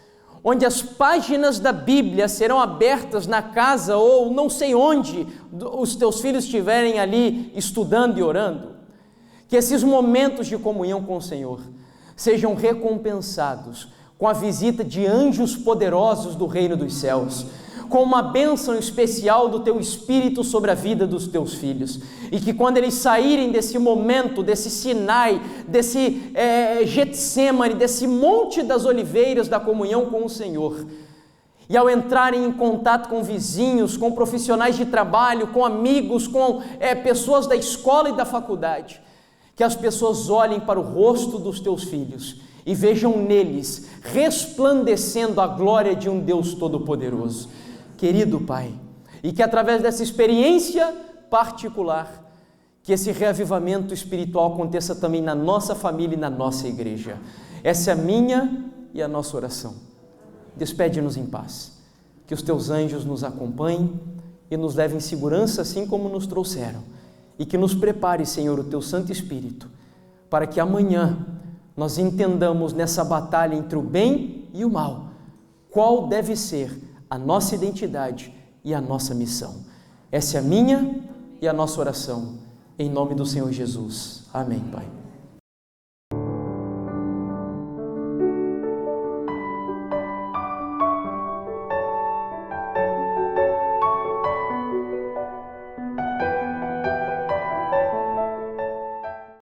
onde as páginas da Bíblia serão abertas na casa ou não sei onde os teus filhos estiverem ali estudando e orando, que esses momentos de comunhão com o Senhor sejam recompensados com a visita de anjos poderosos do reino dos céus, com uma bênção especial do teu Espírito sobre a vida dos teus filhos, e que quando eles saírem desse momento, desse Sinai, desse Getsêmani, desse Monte das Oliveiras da comunhão com o Senhor, e ao entrarem em contato com vizinhos, com profissionais de trabalho, com amigos, com pessoas da escola e da faculdade, que as pessoas olhem para o rosto dos teus filhos e vejam neles resplandecendo a glória de um Deus Todo-Poderoso. Querido Pai, e que através dessa experiência particular, que esse reavivamento espiritual aconteça também na nossa família e na nossa igreja. Essa é a minha e a nossa oração. Despede-nos em paz, que os teus anjos nos acompanhem e nos levem em segurança assim como nos trouxeram, e que nos prepare, Senhor, o teu Santo Espírito, para que amanhã nós entendamos nessa batalha entre o bem e o mal, qual deve ser a nossa identidade e a nossa missão. Essa é a minha e a nossa oração, em nome do Senhor Jesus. Amém, Pai.